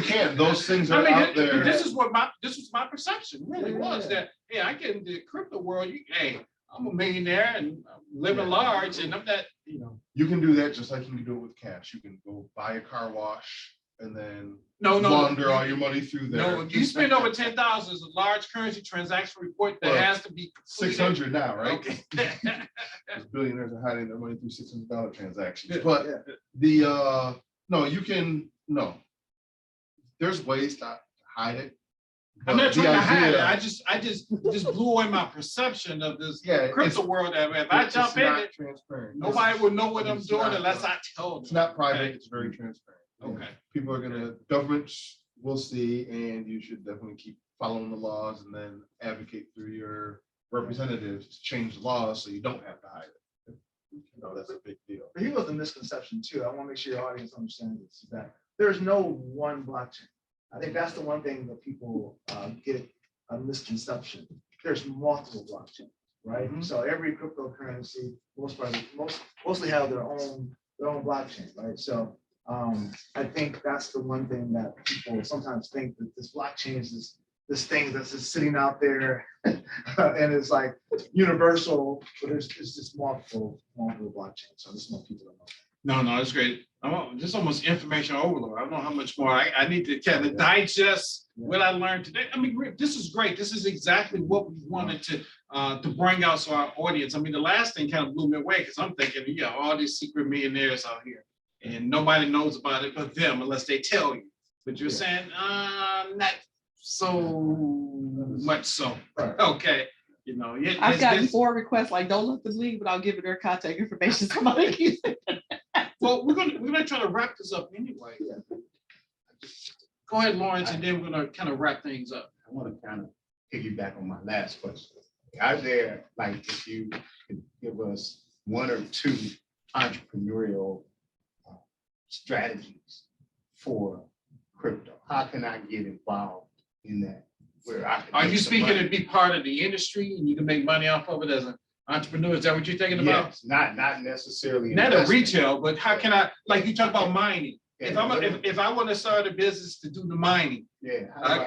can't, those things I are mean, out there. this was my perception, really was that, hey, I get in the crypto world, hey, I'm a millionaire and I'm living large and I'm not, you know. You can do that just like you can do it with cash. You can go buy a car wash and then No. launder all your money through there. No, if you spend over 10,000, it's a large currency transaction report that Well, has to be. completed. 600 now, right? Okay. Because billionaires are hiding their money through $600 transactions. Yeah. But Yeah. no, there's ways to hide it. I'm not But the trying to hide it. idea- I just blew away my perception of this Yeah, crypto world that if I it's jump in not it, transparent. nobody will know what I'm it's doing not, unless I tell It's them. not private, Okay. it's very transparent. Okay. People are governments will see, and you should definitely keep following the laws and then advocate through your representatives to change the laws so you don't have to hide it. That's a big deal. But here was the misconception too. I want to make sure your audience understands this, is that there's no one blockchain. I think that's the one thing that people get a misconception. There's multiple blockchains. right? Mhm. So every cryptocurrency, mostly have their own blockchain, right? So I think that's the one thing that people sometimes think that this blockchain is this thing that's just sitting out there and it's like universal, but it's just multiple blockchains. So just want people to know. No, it's great. Just almost information overload. I don't know how much more I need to kind of digest what I learned today. I mean, this is great. This is exactly what we wanted to bring out to our audience. I mean, the last thing kind of blew me away because I'm thinking, yeah, all these secret millionaires out here, and nobody knows about it but them unless they tell you. But you're saying, not so much so. Right. Okay. You know, I've gotten 4 requests, like, don't let them leave without giving their contact information. Somebody keeps. Well, we're gonna try to wrap this up anyway. Go ahead, Lawrence, and then we're gonna kind of wrap things up. I want to kind of piggyback on my last question. Are there, like, if you could give us 1 or 2 entrepreneurial strategies for crypto? How can I get involved in that? Where I can Are make you some speaking money? to be part of the industry and you can make money off of it as an entrepreneur? Is that what you're thinking about? Yes, not necessarily. Not a investment. retail, but how can I, like you talk about mining? If Yeah, if I want to start a business to do the mining, yeah.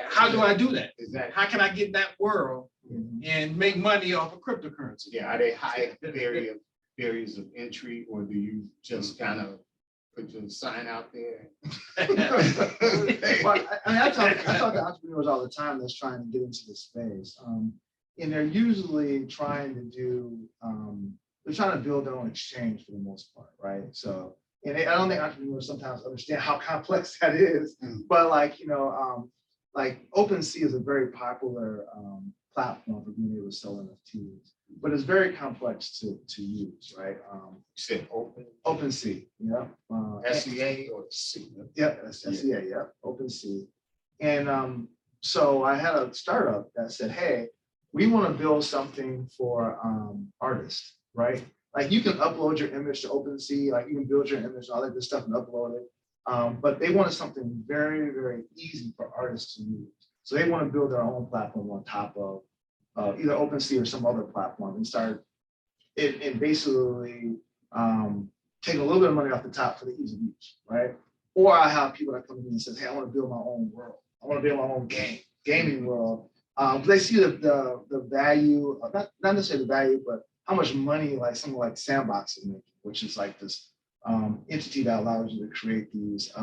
how do I do that? Exactly. How can I get in that world Mhm. and make money off of cryptocurrency? Yeah, are they high barriers of entry, or do you just kind of put your sign out there? Well, I talk to entrepreneurs all the time that's trying to get into the space. And they're usually trying to they're trying to build their own exchange for the most part, right? So, and I don't think entrepreneurs sometimes understand how complex that is, but like, like OpenSea is a very popular platform for being able to sell NFTs, but it's very complex to use, right? You said open, OpenSea, yeah. SEA or C? Yeah, that's SEA, yeah, OpenSea. And so I had a startup that said, hey, we want to build something for artists, right? Like you can upload your image to OpenSea, like you can build your image, all that good stuff and upload it. But they wanted something very, very easy for artists to use. So they want to build their own platform on top of either OpenSea or some other platform and start it and basically take a little bit of money off the top for the ease of use, right? Or I have people that come to me and says, hey, I want to build my own world. I want to build my own gaming world. They see the value, not necessarily the value, but how much money like someone like Sandbox is making, which is like this entity that allows you to create these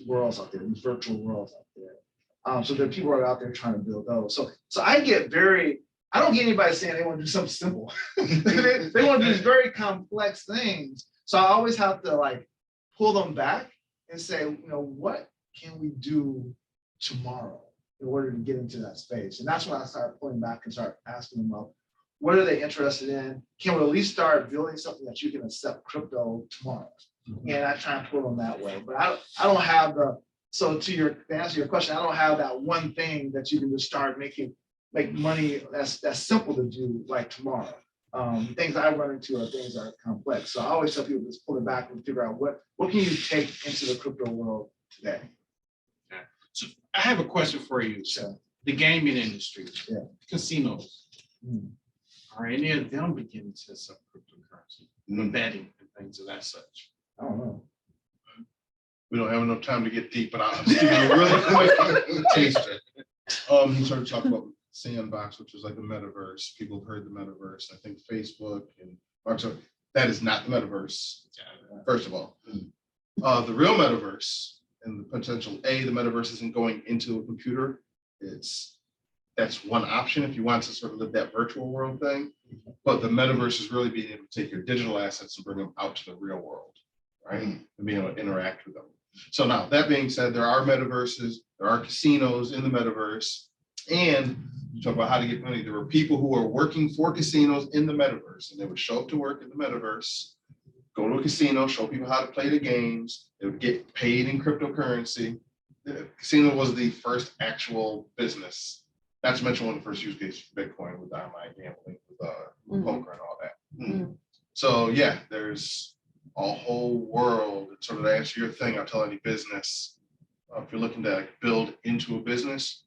worlds out there, these virtual worlds out there. So there are people who are out there trying to build those. So I don't get anybody saying they want to do something simple. they want to do these very complex things. So I always have to like pull them back and say, what can we do tomorrow in order to get into that space? And that's when I start pulling back and start asking them about what are they interested in? Can we at least start building something that you can accept crypto tomorrow? And I try and pull them that way. But I don't have to answer your question, I don't have that one thing that you can just start make money that's simple to do like tomorrow. Things I run into are things that are complex. So I always tell people just pull it back and figure out what can you take into the crypto world today. So I have a question for you. Sure. The gaming industry, Yeah. casinos, Mm. are any of them beginning to accept cryptocurrency, betting and things of that such? I don't know. We don't have enough time to get deep, but I'll just give you a really quick taster. He started talking about Sandbox, which is like the metaverse. People have heard the metaverse. I think Facebook and Mark Zuckerberg, that is not the metaverse, first of all. The real metaverse and the potential, the metaverse isn't going into a computer. That's one option if you want to sort of live that virtual world thing. But the metaverse is really being able to take your digital assets and bring them out to the real world, right? And being able to interact with them. So now, that being said, there are metaverses, there are casinos in the metaverse, and you talk about how to get money. There were people who are working for casinos in the metaverse, and they would show up to work in the metaverse, go to a casino, show people how to play the games. They would get paid in cryptocurrency. The casino was the first actual business. Not to mention one of the first use cases for Bitcoin with online gambling, with poker and all that. So yeah, there's a whole world. Sort of to answer your thing, I'll tell any business, if you're looking to build into a business,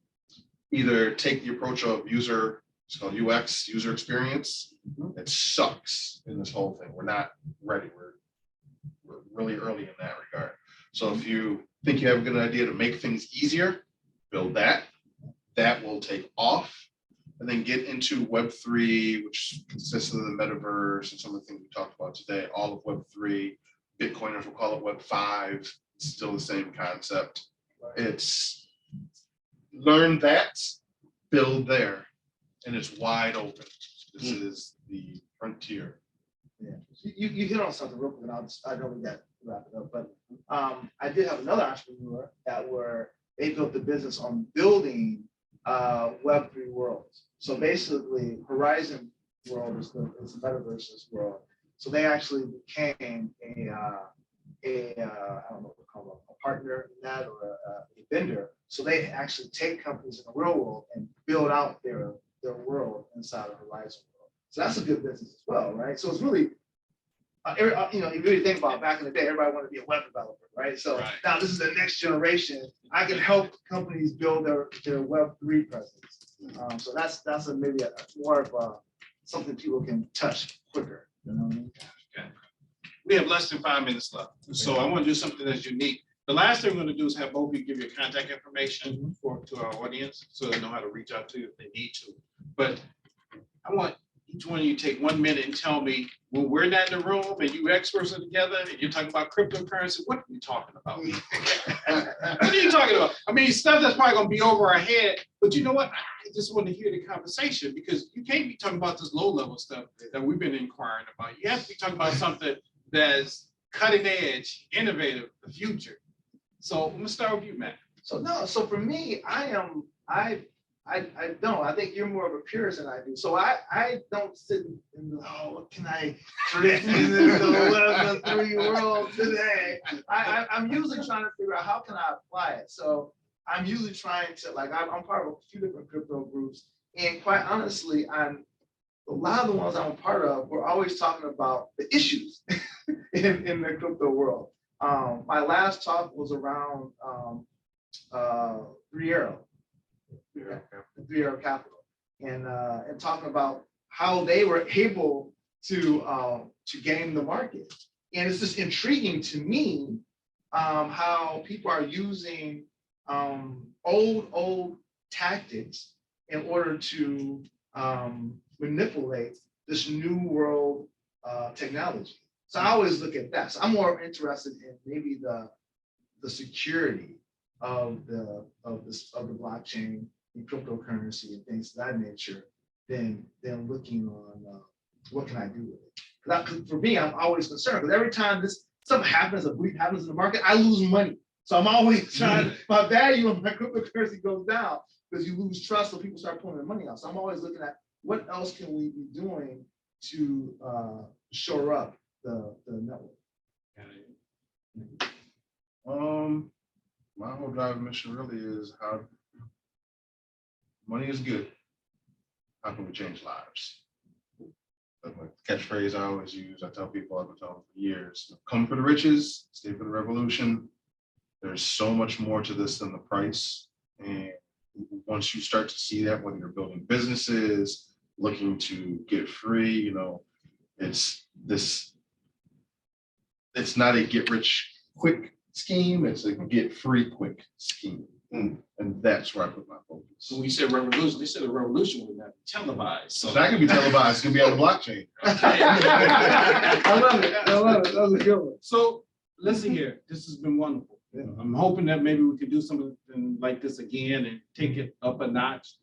either take the approach of user it's called UX, user experience. It sucks in this whole thing. We're not ready. We're really early in that regard. So if you think you have a good idea to make things easier, build that. That will take off. And then get into Web3, which consists of the metaverse and some of the things we talked about today, all of Web3. Bitcoiners will call it Web5. It's still the same concept. It's learn that, build there, and it's wide open. This is the frontier. Yeah, you hit on something real quick, and I know we got to wrap it up, but I did have another entrepreneur they built the business on building Web3 worlds. So basically, Horizon World is the metaverse's world. So they actually became a I don't know what to call a partner in that or a vendor. So they actually take companies in the real world and build out their world inside of Horizon World. So that's a good business as well, right? So it's really, you really think about back in the day, everybody wanted to be a web developer, right? So now this is the next generation. I can help companies build their Web3 presence. So that's maybe more of something people can touch quicker. You know what I mean? Okay. We have less than 5 minutes left. So I want to do something that's unique. The last thing we're going to do is have both of you give your contact information to our audience so they know how to reach out to you if they need to. But I want each one of you to take 1 minute and tell me when we're not in the room and you experts are together and you're talking about cryptocurrency, what are we talking about? What are you talking about? I mean, stuff that's probably going to be over our head, but you know what? I just want to hear the conversation because you can't be talking about this low level stuff that we've been inquiring about. You have to be talking about something that's cutting edge, innovative, the future. So I'm gonna start with you, Matt. So for me, I don't. I think you're more of a purist than I do. So I don't sit in the, what can I predict in the Web3 world today? I'm usually trying to figure out how can I apply it. So I'm usually trying to, like, I'm part of a few different crypto groups, and quite honestly, a lot of the ones I'm a part of, we're always talking about the issues in the crypto world. My last talk was around 3 Arrow. 3 Arrow Capital, and talking about how they were able to game the market. And it's just intriguing to me how people are using old tactics in order to manipulate this new world technology. So I always look at that. So I'm more interested in maybe the security of the blockchain and cryptocurrency and things of that nature than looking on what can I do with it. Because for me, I'm always concerned because every time something happens, a bleep happens in the market, I lose money. So I'm always trying, my value of my cryptocurrency goes down because you lose trust, so people start pulling their money out. So I'm always looking at what else can we be doing to shore up the network. My whole driving mission really is how money is good. How can we change lives? That's my catchphrase I always use. I tell people, I've been telling them for years, come for the riches, stay for the revolution. There's so much more to this than the price. And once you start to see that, whether you're building businesses, looking to get free, it's not a get rich quick scheme, it's a get free quick scheme. And that's where I put my focus. So when you said revolution, they said a revolution would not be televised. So it's not gonna be televised, it's gonna be on the blockchain. I love it. That was a good one. So listen here, this has been wonderful. I'm hoping that maybe we can do something like this again and take it up a notch.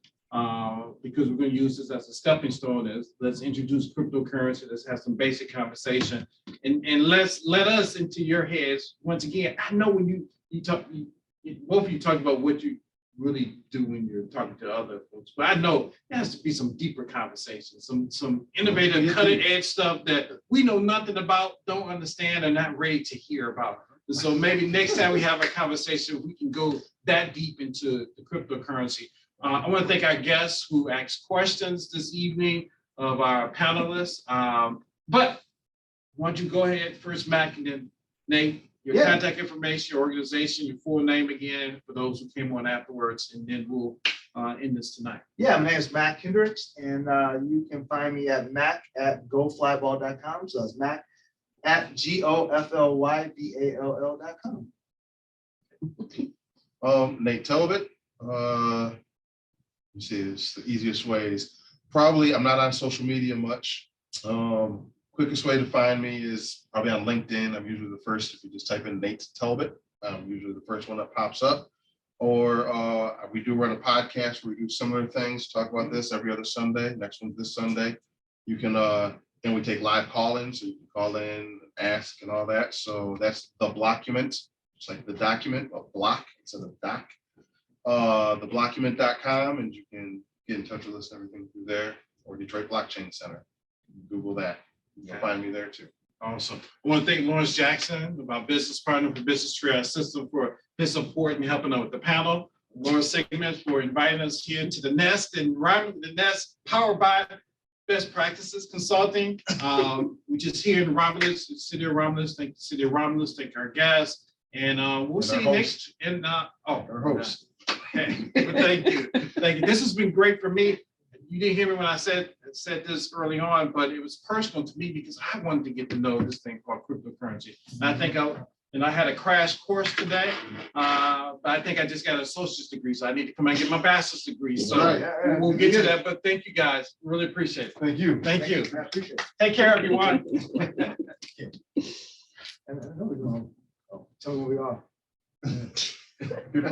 Because we're going to use this as a stepping stone. Let's introduce cryptocurrency. Let's have some basic conversation, and let us into your heads once again. I know when you talk, both of you talk about what you really do when you're talking to other folks, but I know there has to be some deeper conversation, some innovative, cutting edge stuff that we know nothing about, don't understand, and not ready to hear about. And so maybe next time we have a conversation, we can go that deep into the cryptocurrency. I want to thank our guests who asked questions this evening of our panelists. But why don't you go ahead first, Mac, and then Nate, your contact information, your organization, your full name again for those who came on afterwards, and then we'll in this tonight? Yeah, my name is Mac Hendricks, and you can find me at mac@goflyball.com. So it's mac@goflyball.com. Nate Talbot, you see, it's the easiest ways. Probably, I'm not on social media much. Quickest way to find me is probably on LinkedIn. I'm usually the first. If you just type in Nate Talbot, I'm usually the first one that pops up. Or we do run a podcast where we do similar things, talk about this every other Sunday. Next one's this Sunday. You can, and we take live call-ins, so you can call in, ask and all that. So that's The Blockument. It's like the document, a block instead of doc. Theblockument.com, and you can get in touch with us and everything through there, or Detroit Blockchain Center. Google that. You'll find me there too. Awesome. I want to thank Lawrence Jackson, my business partner for Business Triage System, for his support and helping out with the panel. Lawrence Sigmund for inviting us here to the Nest and Rhyming the Nest, powered by Best Practices Consulting. We just here in Romulus, the city of Romulus. Thank the city of Romulus. Thank our guests. And we'll And see our you next. host. And Our host. Okay. Well, thank you. Thank you. This has been great for me. You didn't hear me when I said this early on, but it was personal to me because I wanted to get to know this thing called cryptocurrency. And I think I had a crash course today, but I think I just got an associate's degree, so I need to come and get my bachelor's degree. So Right. we'll get to that, but thank you guys. Really appreciate it. Thank you. Thank you. I appreciate it. Take care, everyone. And I know we're going, tell me where we are. Good